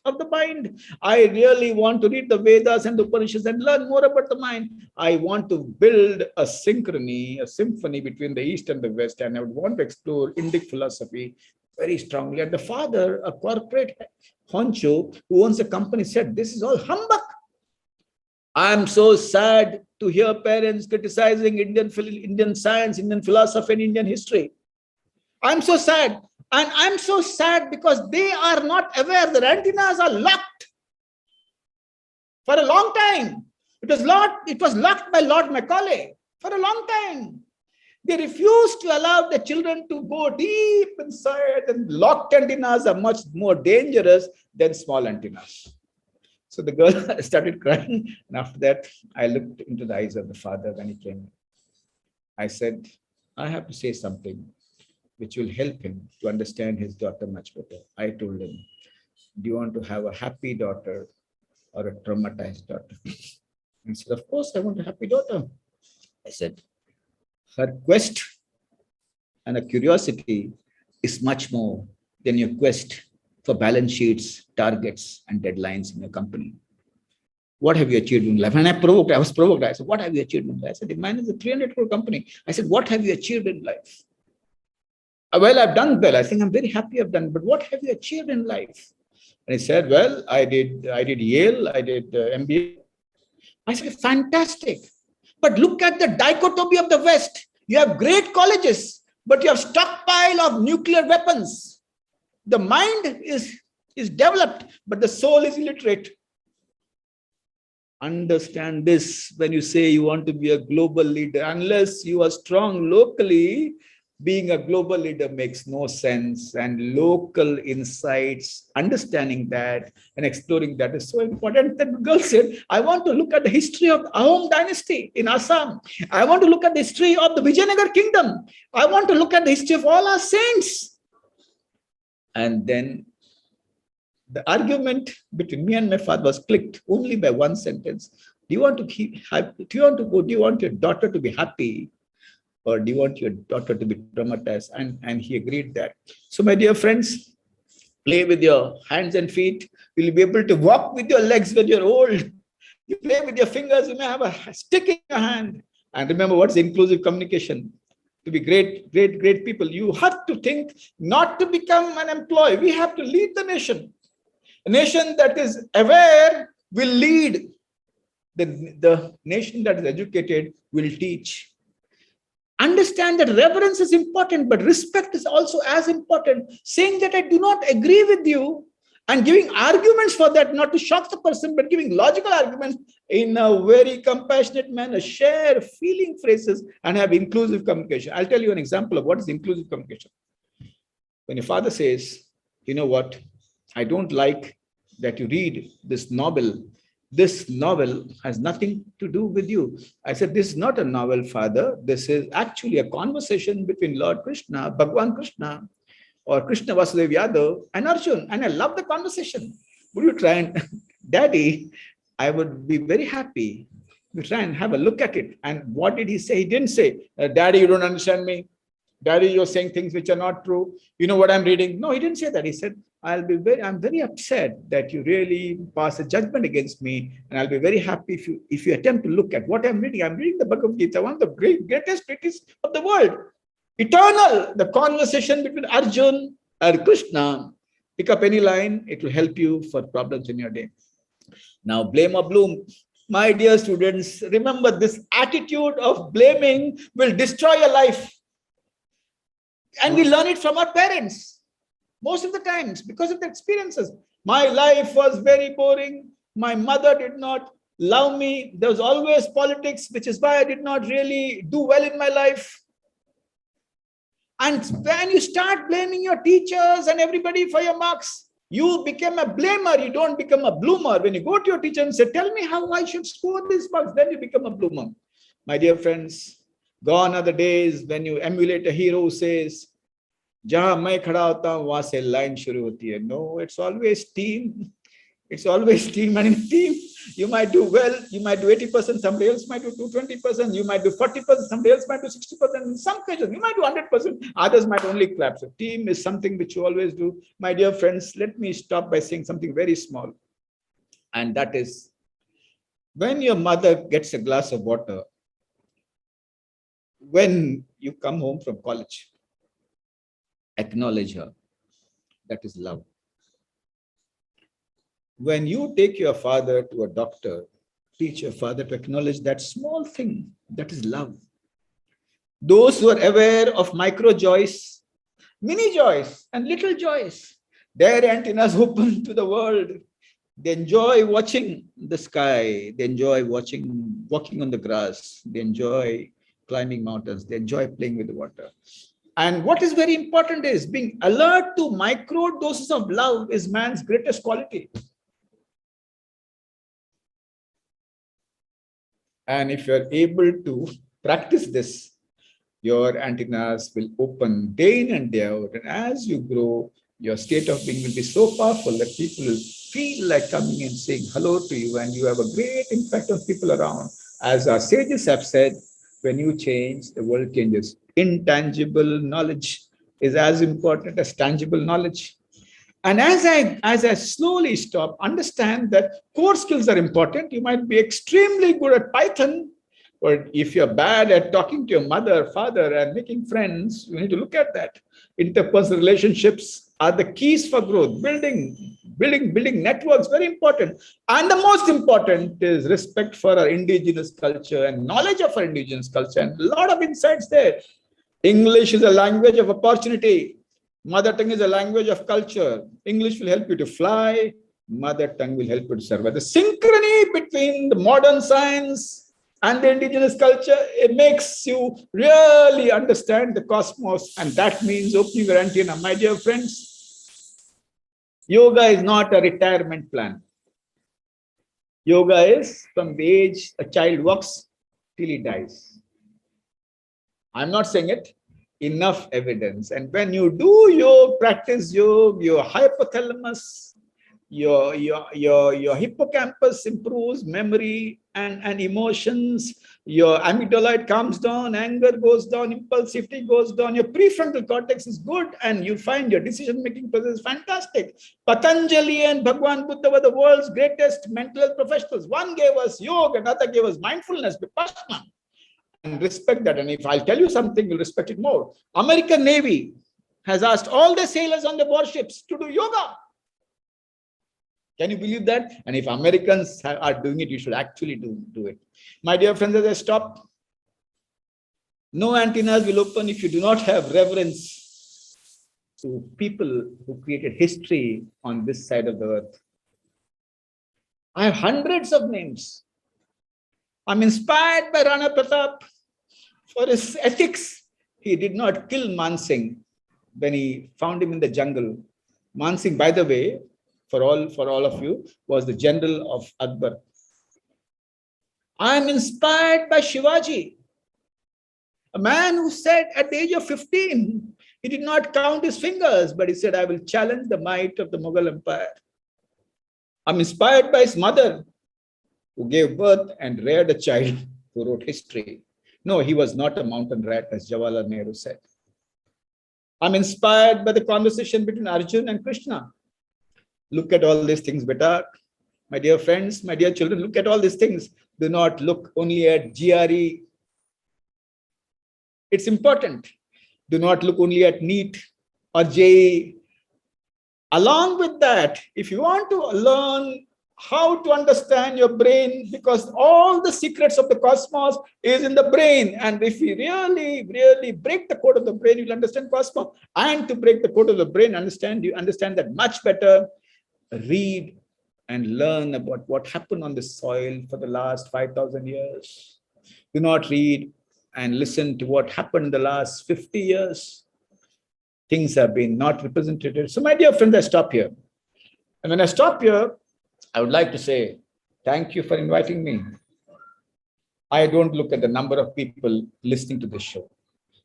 of the mind. I really want to read the Vedas and the Upanishads and learn more about the mind. I want to build a synchrony, a symphony between the East and the West, and I would want to explore Indic philosophy very strongly. And the father, a corporate honcho who owns a company, said, this is all humbug. I'm so sad to hear parents criticizing Indian science, Indian philosophy, and Indian history. I'm so sad. And I'm so sad because they are not aware that antennas are locked for a long time. It was locked by Lord Macaulay for a long time. They refused to allow the children to go deep inside, and locked antennas are much more dangerous than small antennas. So the girl started crying. And after that, I looked into the eyes of the father when he came. I said, I have to say something which will help him to understand his daughter much better. I told him, do you want to have a happy daughter or a traumatized daughter? He said, of course, I want a happy daughter. I said, her quest and a curiosity is much more than your quest for balance sheets, targets, and deadlines in your company. What have you achieved in life? And I was provoked. I said, what have you achieved in life? I said, mine is a 300 crore company. I said, what have you achieved in life? Well, I've done well. I think I'm very happy I've done, but what have you achieved in life? And he said, well, I did Yale, I did MBA. I said, fantastic. But look at the dichotomy of the West. You have great colleges, but you have stockpile of nuclear weapons. The mind is developed, but the soul is illiterate. Understand this when you say you want to be a global leader. Unless you are strong locally, being a global leader makes no sense. And local insights, understanding that and exploring that is so important. That girl said, I want to look at the history of the Ahom dynasty in Assam. I want to look at the history of the Vijayanagar kingdom. I want to look at the history of all our saints. And then the argument between me and my father was clicked only by one sentence. Do you want your daughter to be happy? Or do you want your daughter to be traumatized? And he agreed that. So my dear friends, play with your hands and feet. You'll be able to walk with your legs when you're old. You play with your fingers, you may have a stick in your hand. And remember, what's inclusive communication? To be great people, you have to think not to become an employee. We have to lead the nation. A nation that is aware will lead. The nation that is educated will teach. Understand that reverence is important, but respect is also as important. Saying that I do not agree with you and giving arguments for that, not to shock the person, but giving logical arguments in a very compassionate manner. Share feeling phrases and have inclusive communication. I'll tell you an example of what is inclusive communication. When your father says, you know what, I don't like that you read this novel. This novel has nothing to do with you. I said, this is not a novel, father. This is actually a conversation between Lord Krishna, Bhagwan Krishna, or Krishna Vasudev Yadav and Arjun. And I love the conversation. Would you try and, Daddy, I would be very happy. You try and have a look at it. And what did he say? He didn't say, Daddy, you don't understand me. Daddy, you're saying things which are not true. You know what I'm reading? No, he didn't say that. He said, I'm very upset that you really pass a judgment against me. And I'll be very happy if you attempt to look at what I'm reading. I'm reading the Bhagavad Gita, one of the greatest treatises of the world. Eternal, the conversation between Arjun and Krishna. Pick up any line, it will help you for problems in your day. Now, blame or bloom. My dear students, remember this attitude of blaming will destroy your life. And we learn it from our parents. Most of the times, because of the experiences. My life was very boring. My mother did not love me. There was always politics, which is why I did not really do well in my life. And when you start blaming your teachers and everybody for your marks, you become a blamer. You don't become a bloomer. When you go to your teacher and say, tell me how I should score these marks, then you become a bloomer. My dear friends, gone are the days when you emulate a hero who says, Jahan main khada hota hu, wahan se line shuru hoti hai. No, it's always team. It's always team. And in team, you might do well, you might do 80%, somebody else might do 20%, you might do 40%, somebody else might do 60%. In some cases, you might do 100%, others might only clap. So team is something which you always do. My dear friends, let me stop by saying something very small. And that is, when your mother gets a glass of water, when you come home from college, acknowledge her. That is love. When you take your father to a doctor, teach your father to acknowledge that small thing. That is love. Those who are aware of micro joys, mini joys, and little joys, their antennas open to the world. They enjoy watching the sky. They enjoy walking on the grass. They enjoy climbing mountains. They enjoy playing with the water. And what is very important is being alert to micro doses of love is man's greatest quality. And if you're able to practice this, your antennas will open day in and day out. And as you grow, your state of being will be so powerful that people will feel like coming and saying hello to you, and you have a great impact on people around. As our sages have said, when you change, the world changes. Intangible knowledge is as important as tangible knowledge. And as I slowly understand that core skills are important. You might be extremely good at Python, but if you're bad at talking to your mother, father, and making friends, you need to look at that. Interpersonal relationships are the keys for growth. Building networks, very important. And the most important is respect for our indigenous culture and knowledge of our indigenous culture. And a lot of insights there. English is a language of opportunity. Mother tongue is a language of culture. English will help you to fly. Mother tongue will help you to survive. The synchrony between the modern science and the indigenous culture, it makes you really understand the cosmos. And that means opening your antenna. My dear friends, yoga is not a retirement plan. Yoga is from the age a child walks till he dies. I'm not saying it. Enough evidence. And when you do yoga, practice yoga, your hypothalamus, your hippocampus improves, memory and emotions. Your amygdala calms down, anger goes down, impulsivity goes down, your prefrontal cortex is good, and you find your decision-making process fantastic. Patanjali and Bhagwan Buddha were the world's greatest mental health professionals. One gave us yoga, another gave us mindfulness, vipassana. And respect that. And if I'll tell you something, you'll respect it more. American Navy has asked all the sailors on the warships to do yoga. Can you believe that? And if Americans are doing it, you should actually do it. My dear friends, as I stop, no antennas will open if you do not have reverence to people who created history on this side of the earth. I have hundreds of names. I'm inspired by Rana Pratap for his ethics. He did not kill Man Singh when he found him in the jungle. Man Singh, by the way, for all of you, was the general of Akbar. I am inspired by Shivaji, a man who said at the age of 15, he did not count his fingers, but he said, I will challenge the might of the Mughal Empire. I'm inspired by his mother, who gave birth and reared a child who wrote history. No, he was not a mountain rat, as Jawaharlal Nehru said. I'm inspired by the conversation between Arjun and Krishna. Look at all these things, beta. My dear friends, my dear children, look at all these things. Do not look only at GRE. It's important. Do not look only at NEET or JEE. Along with that, if you want to learn how to understand your brain, because all the secrets of the cosmos is in the brain. And if you really break the code of the brain, you'll understand cosmos. And to break the code of the brain, you understand that much better. Read and learn about what happened on the soil for the last 5,000 years. Do not read and listen to what happened in the last 50 years. Things have been not represented. So my dear friends, I stop here. And when I stop here, I would like to say, thank you for inviting me. I don't look at the number of people listening to this show.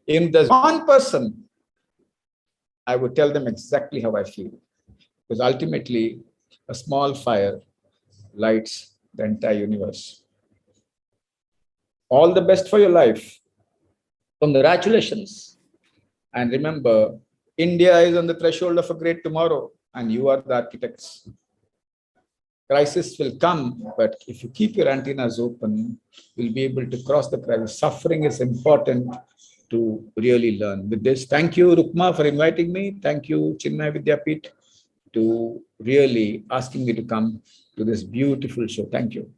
If there's one person, I would tell them exactly how I feel. Because ultimately, a small fire lights the entire universe. All the best for your life. Congratulations. And remember, India is on the threshold of a great tomorrow, and you are the architects. Crisis will come, but if you keep your antennas open, you'll be able to cross the crisis. Suffering is important to really learn. With this, thank you, Rukma, for inviting me. Thank you, Chinmay Vidyapeeth, to really asking me to come to this beautiful show. Thank you.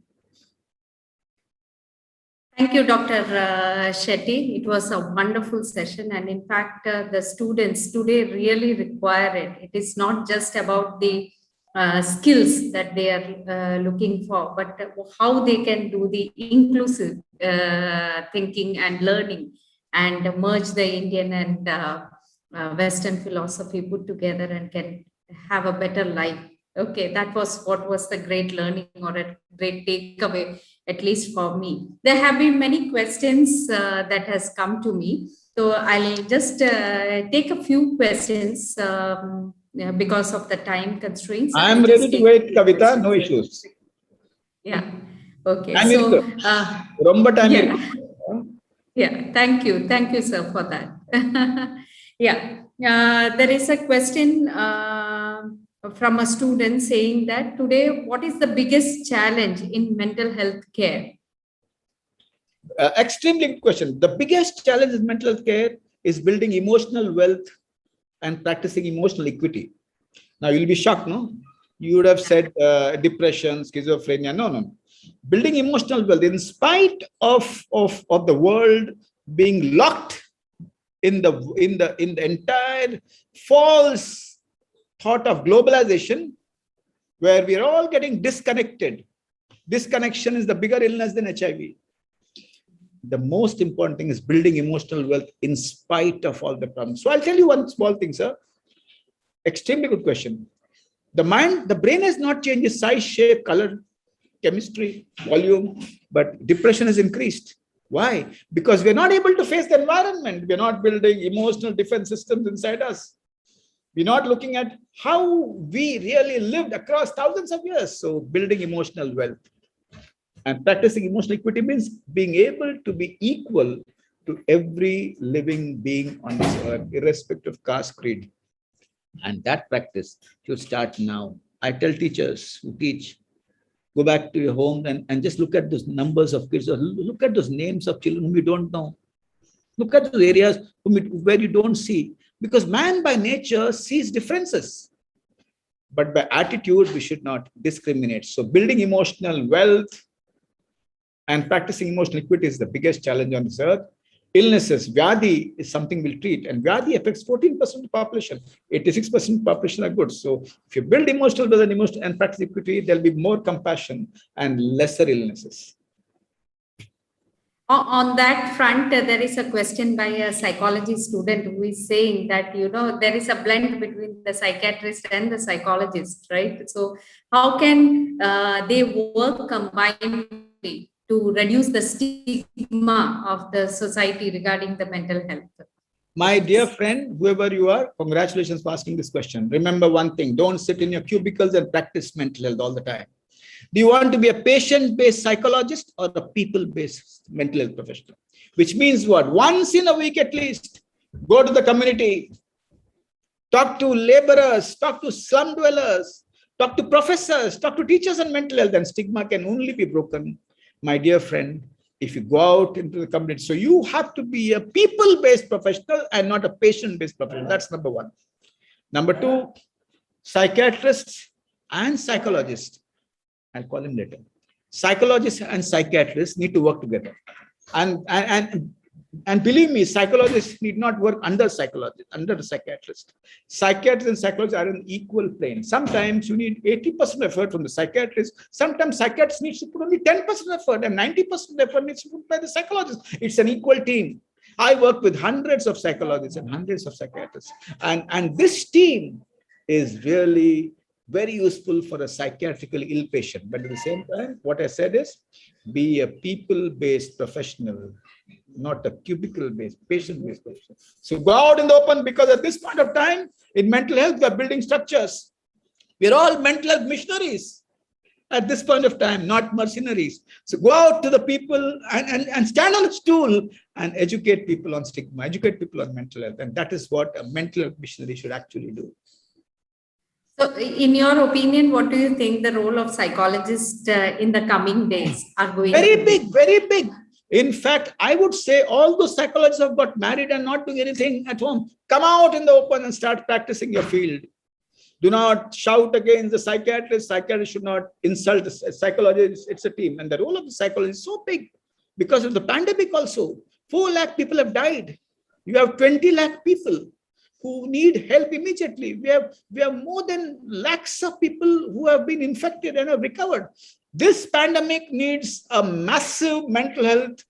Thank you, Dr. Shetty. It was a wonderful session. And in fact, the students today really require it. It is not just about the skills that they are looking for, but how they can do the inclusive thinking and learning and merge the Indian and Western philosophy put together and can have a better life. Okay, that was what was the great learning or a great takeaway, at least for me. There have been many questions that has come to me. So I'll just take a few questions because of the time constraints. I'm ready to wait, Kavita, no issues. Yeah, okay. Yeah, thank you, sir, for that. Yeah, there is a question from a student saying that today, what is the biggest challenge in mental health care? Extremely good question. The biggest challenge in mental health care is building emotional wealth and practicing emotional equity. Now, you'll be shocked, no? You would have said depression, schizophrenia. No. Building emotional wealth, in spite of the world being locked in the entire false thought of globalization, where we are all getting disconnected. Disconnection is the bigger illness than HIV. The most important thing is building emotional wealth in spite of all the problems. So I'll tell you one small thing, sir. Extremely good question. The brain has not changed its size, shape, color, chemistry, volume, but depression has increased. Why? Because we're not able to face the environment. We're not building emotional defense systems inside us. We're not looking at how we really lived across thousands of years. So building emotional wealth. And practicing emotional equity means being able to be equal to every living being on this earth, irrespective of caste, creed. And that practice should start now. I tell teachers who teach, go back to your home and just look at those numbers of kids, or look at those names of children whom you don't know. Look at those areas where you don't see. Because man by nature sees differences. But by attitude, we should not discriminate. So building emotional wealth and practicing emotional equity is the biggest challenge on this earth. Illnesses, Vyadi is something we'll treat, and Vyadi affects 14% of the population. 86% of the population are good. So if you build emotional wealth and emotional and practice equity, there'll be more compassion and lesser illnesses. On that front, there is a question by a psychology student who is saying that, there is a blend between the psychiatrist and the psychologist, right? So how can they work combinedly to reduce the stigma of the society regarding the mental health? My dear friend, whoever you are, congratulations for asking this question. Remember one thing, don't sit in your cubicles and practice mental health all the time. Do you want to be a patient-based psychologist or a people-based mental health professional? Which means what? Once in a week at least, go to the community, talk to laborers, talk to slum dwellers, talk to professors, talk to teachers on mental health, and stigma can only be broken, my dear friend, if you go out into the community. So you have to be a people-based professional and not a patient-based professional. That's number one. Number two, psychiatrists and psychologists, I'll call him later. Psychologists and psychiatrists need to work together. And believe me, psychologists need not work under psychologists, under the psychiatrist. Psychiatrists and psychologists are on equal plane. Sometimes you need 80% effort from the psychiatrist. Sometimes psychiatrists need to put only 10% effort, and 90% effort needs to be put by the psychologist. It's an equal team. I work with hundreds of psychologists and hundreds of psychiatrists. And this team is really very useful for a psychiatrically ill patient. But at the same time, what I said is, be a people-based professional, not a cubicle-based, patient-based professional. So go out in the open, because at this point of time, in mental health, we are building structures. We're all mental health missionaries at this point of time, not mercenaries. So go out to the people and stand on a stool and educate people on stigma, educate people on mental health. And that is what a mental health missionary should actually do. So in your opinion, what do you think the role of psychologists in the coming days are going to be? Very big, very big. In fact, I would say all those psychologists have got married and not doing anything at home. Come out in the open and start practicing your field. Do not shout against the psychiatrist. Psychiatrists should not insult the psychologists. It's a team. And the role of the psychologist is so big because of the pandemic also. 4 lakh people have died. You have 20 lakh people who need help immediately. We have more than lakhs of people who have been infected and have recovered. This pandemic needs a massive mental health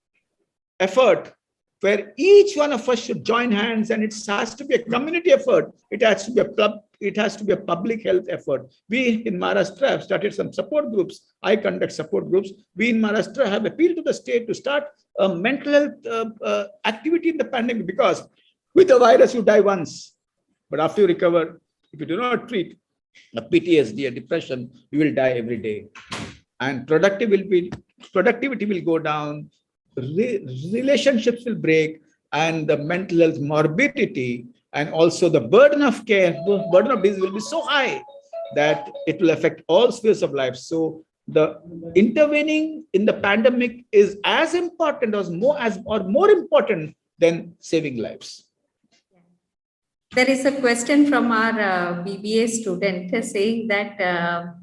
effort where each one of us should join hands, and it has to be a community effort. It has to be a public health effort. We in Maharashtra have started some support groups. I conduct support groups. We in Maharashtra have appealed to the state to start a mental health activity in the pandemic, because with the virus, you die once, but after you recover, if you do not treat a PTSD, a depression, you will die every day. And productivity will go down, relationships will break, and the mental health morbidity and also the burden of care, the burden of disease will be so high that it will affect all spheres of life. So the intervening in the pandemic is as important or more important than saving lives. There is a question from our BBA student saying that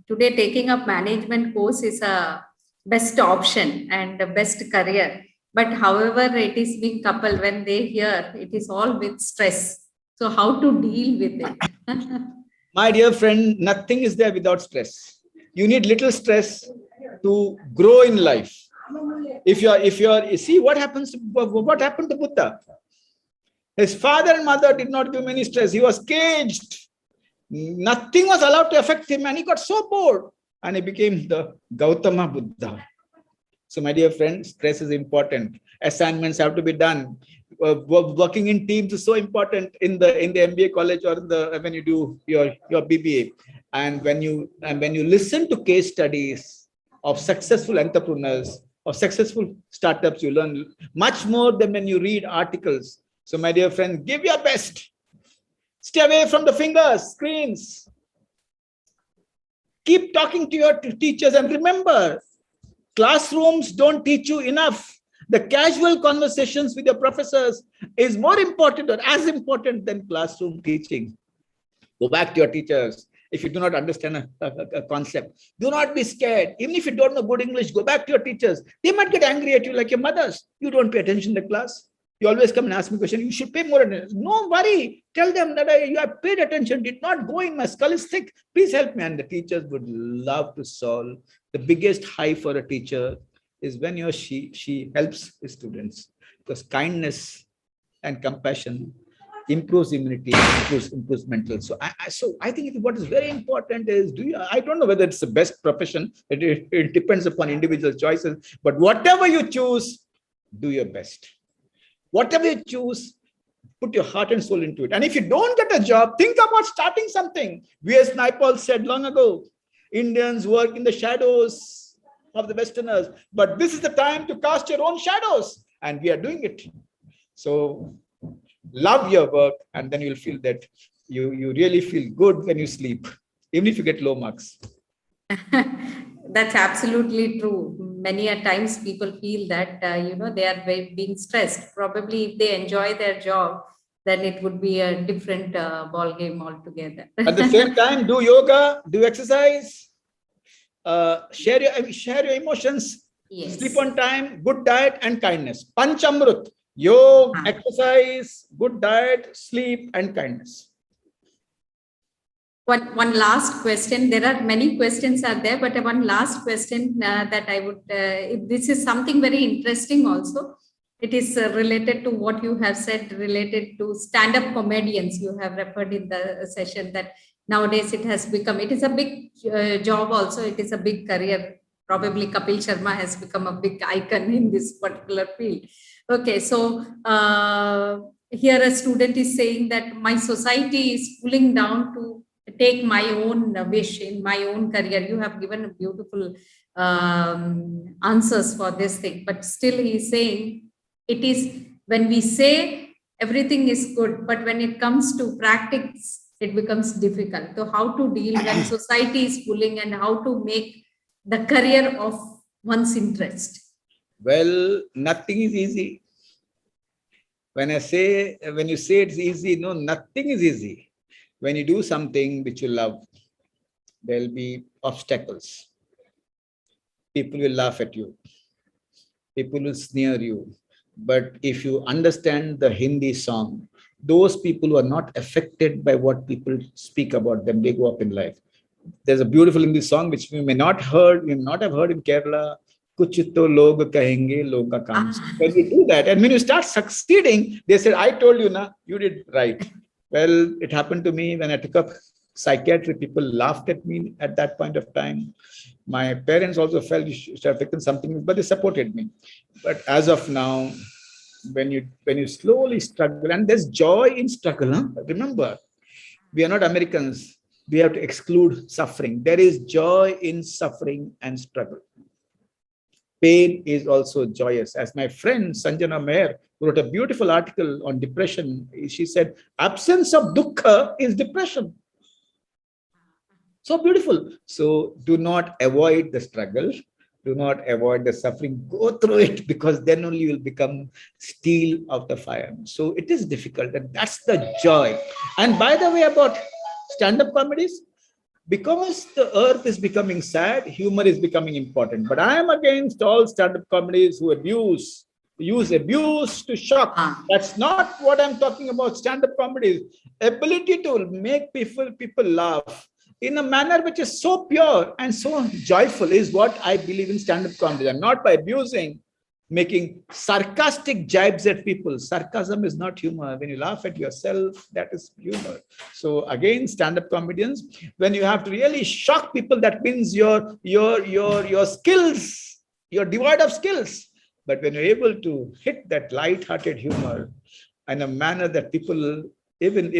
today taking up management course is a best option and the best career. But however, it is being coupled when they hear it is all with stress. So how to deal with it? My dear friend, nothing is there without stress. You need little stress to grow in life. You see what happened to Buddha. His father and mother did not give him any stress. He was caged. Nothing was allowed to affect him, and he got so bored, and he became the Gautama Buddha. So, my dear friend, stress is important. Assignments have to be done. Working in teams is so important in the MBA college or when you do your BBA. And when you listen to case studies, of successful entrepreneurs, of successful startups. You learn much more than when you read articles. So, my dear friend, give your best. Stay away from the fingers, screens. Keep talking to your teachers, and remember, classrooms don't teach you enough. The casual conversations with your professors is more important or as important than classroom teaching. Go back to your teachers. If you do not understand a concept, do not be scared. Even if you don't know good English, go back to your teachers. They might get angry at you like your mothers. You don't pay attention to the class. You always come and ask me a question. You should pay more attention. No worry. Tell them that you have paid attention. Did not go in. My skull is thick. Please help me. And the teachers would love to solve. The biggest high for a teacher is when he or she helps his students, because kindness and compassion improves immunity, improves mental. So I think what is very important is, I don't know whether it's the best profession. It depends upon individual choices. But whatever you choose, do your best. Whatever you choose, put your heart and soul into it. And if you don't get a job, think about starting something. V.S. Naipaul said long ago, Indians work in the shadows of the Westerners, but this is the time to cast your own shadows. And we are doing it. So love your work, and then you'll feel that you really feel good when you sleep, even if you get low marks. That's absolutely true. Many a times people feel that, they are being stressed. Probably if they enjoy their job, then it would be a different ball game altogether. At the same time, do yoga, do exercise, share your emotions, Yes. Sleep on time, good diet, and kindness. Panchamrut: yoga, exercise, good diet, sleep, and kindness. One last question. There are many questions are there, but one last question that I would, this is something very interesting also. It is related to what you have said, related to stand-up comedians. You have referred in the session that nowadays it is a big job also. It is a big career. Probably Kapil Sharma has become a big icon in this particular field. Okay, so here a student is saying that my society is pulling down to take my own wish in my own career. You have given beautiful answers for this thing, but still he is saying it is when we say everything is good, but when it comes to practice, it becomes difficult. So how to deal when society is pulling, and how to make the career of one's interest? Well, nothing is easy. When you say it's easy, no, nothing is easy. When you do something which you love, there'll be obstacles. People will laugh at you. People will sneer you. But if you understand the Hindi song, those people who are not affected by what people speak about them, they go up in life. There's a beautiful Hindi song which we may not have heard in Kerala. Kuch to log kahenge, log ka kaam. When you do that, and when you start succeeding, they said, I told you, na, you did right. Well, it happened to me when I took up psychiatry. People laughed at me at that point of time. My parents also felt you should have taken something, but they supported me. But as of now, when you slowly struggle, and there's joy in struggle. Huh? Remember, we are not Americans. We have to exclude suffering. There is joy in suffering and struggle. Pain is also joyous. As my friend Sanjana Meher wrote a beautiful article on depression, she said, absence of dukkha is depression. So beautiful. So do not avoid the struggle. Do not avoid the suffering. Go through it, because then only you will become steel of the fire. So it is difficult, and that's the joy. And by the way, about stand-up comedies, because the earth is becoming sad, humor is becoming important. But I am against all stand-up comedies who use abuse to shock. That's not what I'm talking about. Stand-up comedies, ability to make people laugh in a manner which is so pure and so joyful, is what I believe in stand-up comedy, and not by abusing, making sarcastic jibes at people. Sarcasm is not humor. When you laugh at yourself, that is humor. So again, stand-up comedians, when you have to really shock people, that means your skills, you're devoid of skills. But when you're able to hit that light-hearted humor in a manner that people even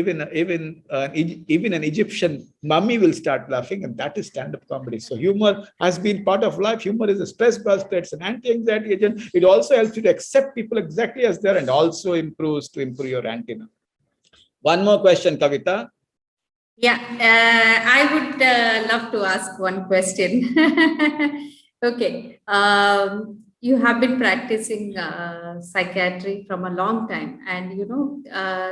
an Egyptian mummy will start laughing, and that is stand-up comedy. So humor has been part of life. Humor is a stress buster. It's an anti-anxiety agent. It also helps you to accept people exactly as they are, and also improve your antenna. One more question, Kavita. Yeah, I would love to ask one question. Okay. You have been practicing psychiatry from a long time, and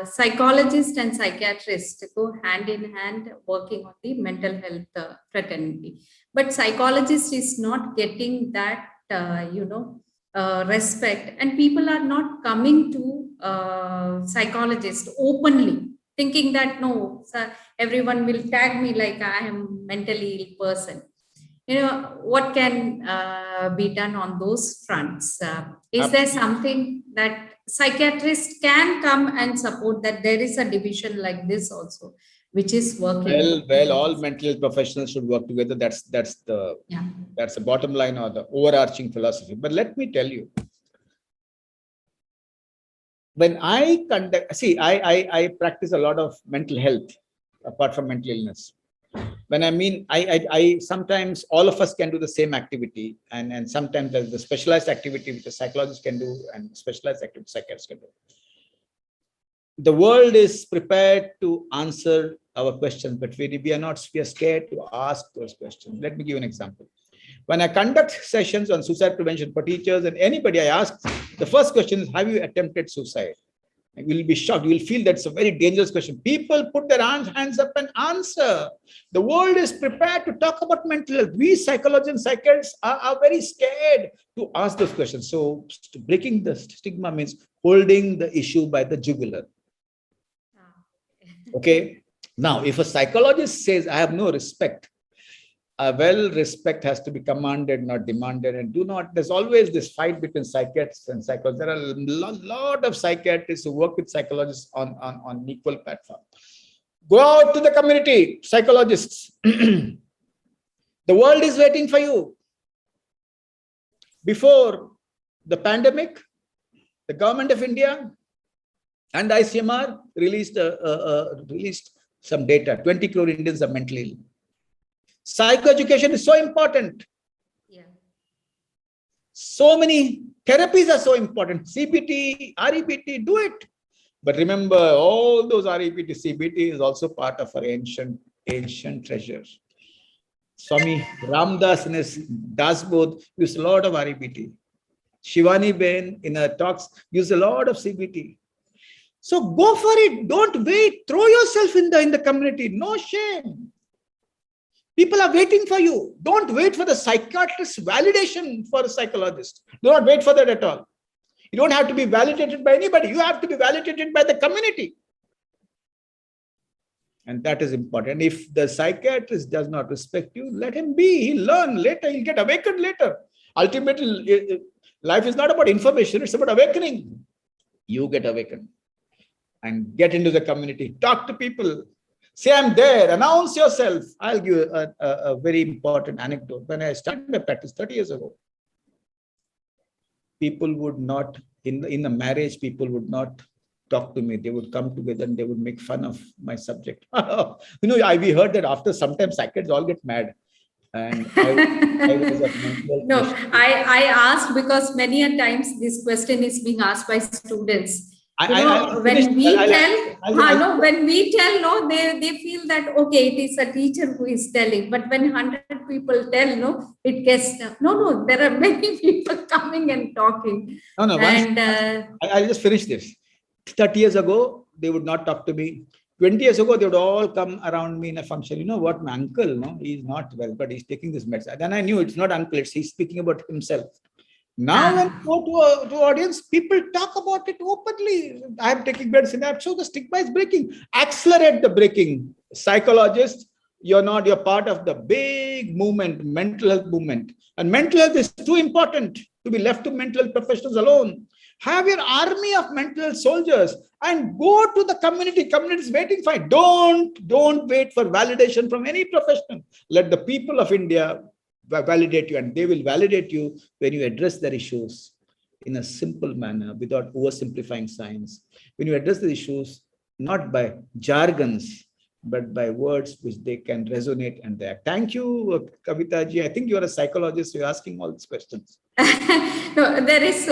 psychologists and psychiatrists go hand in hand working on the mental health fraternity. But psychologist is not getting that, respect, and people are not coming to psychologists openly, thinking that no, everyone will tag me like I am mentally ill person. What can be done on those fronts? Is there something that psychiatrists can come and support, that there is a division like this also, which is working? Well, all mental health professionals should work together. That's the bottom line or the overarching philosophy. But let me tell you, when I I practice a lot of mental health apart from mental illness. When I mean, I sometimes all of us can do the same activity, and sometimes there's the specialized activity which a psychologist can do, and specialized activity psychiatrists can do. The world is prepared to answer our questions, but we are scared to ask those questions. Let me give you an example. When I conduct sessions on suicide prevention for teachers and anybody, I ask, the first question is, have you attempted suicide? And you'll be shocked. You will feel that's a very dangerous question. People put their hands up and answer. The world is prepared to talk about mental health. We psychologists and psychiatrists are very scared to ask those questions. So breaking the stigma means holding the issue by the jugular. Okay. Now, if a psychologist says, I have no respect, well, respect has to be commanded, not demanded. And there's always this fight between psychiatrists and psychologists. There are a lot of psychiatrists who work with psychologists on equal platform. Go out to the community, psychologists. The world is waiting for you. Before the pandemic, the government of India and ICMR released some data. 20 crore Indians are mentally ill. Psychoeducation is so important. Yeah. So many therapies are so important. CBT, REBT, do it. But remember, all those REBT, CBT is also part of our ancient treasures. Swami Ramdas in his Dasbodh used a lot of REBT. Shivani Ben in her talks used a lot of CBT. So go for it. Don't wait. Throw yourself in the community. No shame. People are waiting for you. Don't wait for the psychiatrist's validation for a psychologist. Do not wait for that at all. You don't have to be validated by anybody. You have to be validated by the community. And that is important. If the psychiatrist does not respect you, let him be. He'll learn later. He'll get awakened later. Ultimately, life is not about information. It's about awakening. You get awakened and get into the community. Talk to people. Say, I'm there. Announce yourself. I'll give you a very important anecdote. When I started my practice 30 years ago, people would not, in the marriage, people would not talk to me. They would come together and they would make fun of my subject. We heard that after sometimes psychiatrists all get mad. And I was no, I asked because many a times this question is being asked by students. When we tell, they feel that, okay, it is a teacher who is telling. But when 100 people tell, it gets, no, there are many people coming and talking. I'll just finish this. 30 years ago, they would not talk to me. 20 years ago, they would all come around me in a function. You know what, my uncle, he's not well, but he's taking this medicine. Then I knew it's not uncle, he's speaking about himself. Now, when you go to audience, people talk about it openly. I'm taking medicine. So the stigma is breaking. Accelerate the breaking. Psychologists, you're part of the big movement, mental health movement. And mental health is too important to be left to mental health professionals alone. Have your army of mental health soldiers and go to the community. Community is waiting for it. Don't wait for validation from any professional. Let the people of India validate you, and they will validate you when you address their issues in a simple manner without oversimplifying science. When you address the issues not by jargons, but by words which they can resonate and they act. Thank you, Kavita ji. I think you are a psychologist. You're asking all these questions. No, there is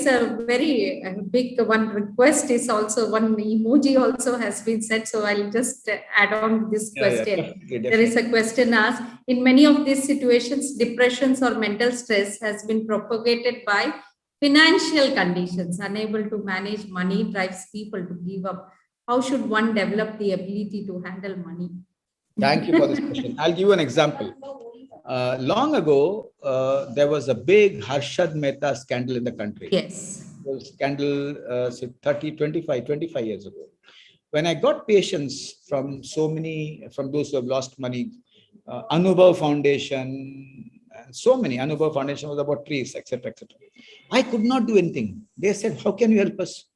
a very big one request is also one emoji also has been said. So I'll just add on this question. Definitely. There is a question asked, in many of these situations, depressions or mental stress has been propagated by financial conditions. Unable to manage money drives people to give up. How should one develop the ability to handle money? Thank you for this question. I'll give you an example. Long ago, there was a big Harshad Mehta scandal in the country. Yes. Scandal 25 years ago. When I got patients from from those who have lost money, Anubhav Foundation, so many. Anubhav Foundation was about trees, etc., etc. I could not do anything. They said, how can you help us?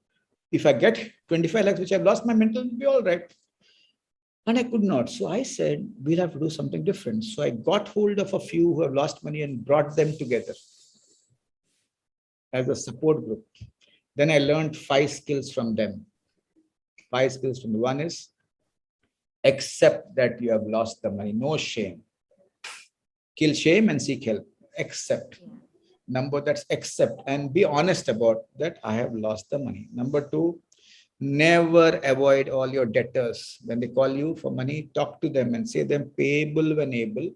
If I get 25 lakhs, which I've lost my mental, it'll be all right. And I could not. So I said, we'll have to do something different. So I got hold of a few who have lost money and brought them together as a support group. Then I learned 5 skills from them. 5 skills from them. One is accept that you have lost the money. No shame. Kill shame and seek help. Accept. That's accept and be honest about that. I have lost the money. Number 2, never avoid all your debtors. When they call you for money, talk to them and say them payable when able.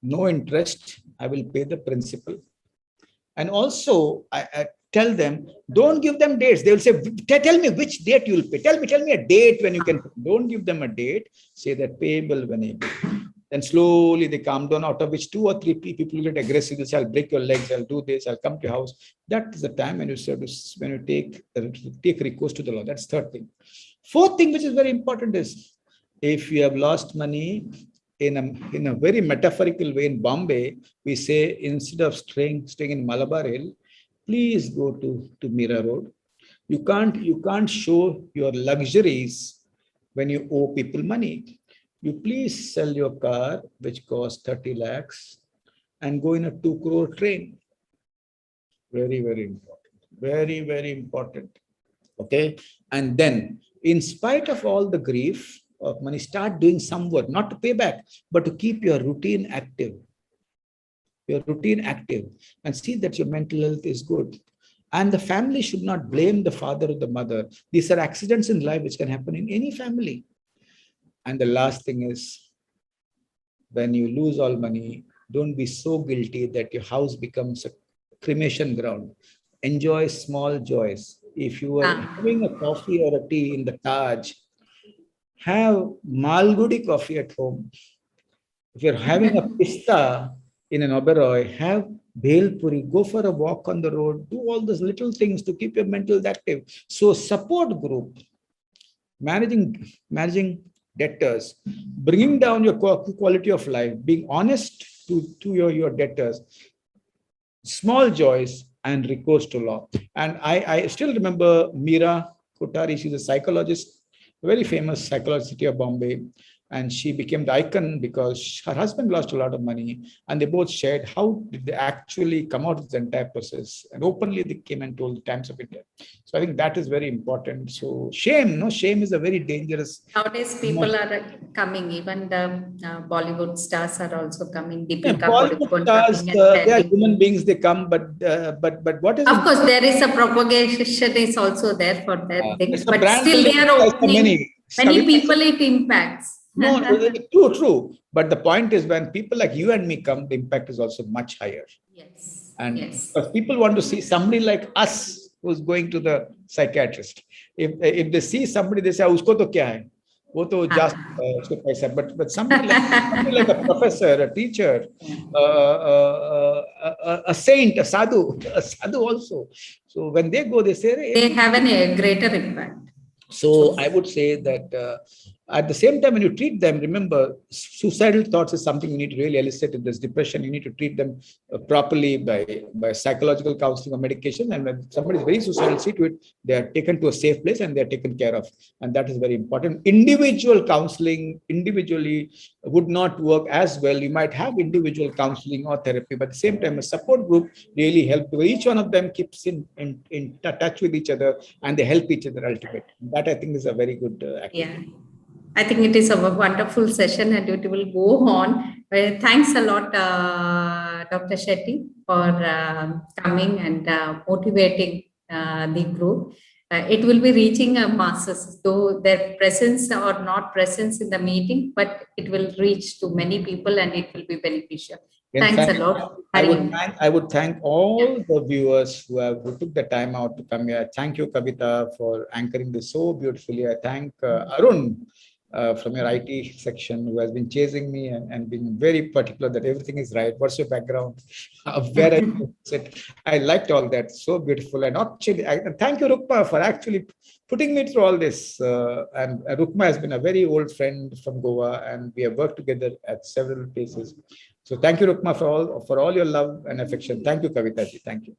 No interest. I will pay the principal. And also, I tell them, don't give them dates. They will say, tell me which date you will pay. Tell me a date when you can. Don't give them a date. Say that payable when able. Then slowly they calm down, out of which 2 or 3 people get aggressive. They say, I'll break your legs, I'll do this, I'll come to your house. That is the time when you take recourse to the law. That's 3rd thing. 4th thing, which is very important, is if you have lost money, in a very metaphorical way, in Bombay, we say, instead of staying in Malabar Hill, please go to Mira Road. You can't show your luxuries when you owe people money. You please sell your car, which costs 30 lakhs, and go in a 2 crore train. Very, very important. Very, very important. Okay. And then, in spite of all the grief of money, start doing some work, not to pay back, but to keep your routine active. And see that your mental health is good. And the family should not blame the father or the mother. These are accidents in life which can happen in any family. And the last thing is, when you lose all money, don't be so guilty that your house becomes a cremation ground. Enjoy small joys. If you are having a coffee or a tea in the Taj, have Malgudi coffee at home. If you're having a pista in an Oberoi, have Bhel Puri, go for a walk on the road, do all those little things to keep your mental active. So support group, managing debtors, bringing down your quality of life, being honest to your debtors, small joys, and recourse to law. And I still remember Meera Kothari. She's a psychologist, a very famous psychologist, city of Bombay. And she became the icon because her husband lost a lot of money, and they both shared how did they actually come out of the entire process. And openly they came and told the Times of India. So I think that is very important. So shame is a very dangerous. Nowadays people are coming, even the Bollywood stars are also coming. Bollywood stars, they are human beings, they come, but what is... Of course, there is a propagation is also there for that thing, but still they are opening. Many people it impacts. No, true. But the point is, when people like you and me come, the impact is also much higher. Yes. And because people want to see somebody like us who's going to the psychiatrist. If they see somebody, they say, "Usko to kya hai? Wo to just usko paisa." But somebody like a professor, a teacher, a saint, a sadhu also. So when they go, they say they have a greater impact. So I would say that At the same time, when you treat them, remember, suicidal thoughts is something you need to really elicit in this depression. You need to treat them properly by psychological counseling or medication. And when somebody is very suicidal, see to it, they are taken to a safe place and they are taken care of. And that is very important. Individual counseling individually would not work as well. You might have individual counseling or therapy, but at the same time, a support group really helps. Each one of them keeps in touch with each other and they help each other ultimately. That I think is a very good activity. Yeah. I think it is a wonderful session and it will go on. Thanks a lot, Dr. Shetty, for coming and motivating the group. It will be reaching a masses, though their presence or not presence in the meeting, but it will reach to many people and it will be beneficial. In Thanks fact, a lot. I would thank all the viewers who took the time out to come here. Thank you, Kavita, for anchoring this so beautifully. I thank Arun from your IT section who has been chasing me and being very particular that everything is right. What's your background? Where I sit. I liked all that. So beautiful. And actually, and thank you, Rukma, for actually putting me through all this. And Rukma has been a very old friend from Goa, and we have worked together at several places. So thank you, Rukma, for all your love and affection. Thank you, Kavita ji. Thank you.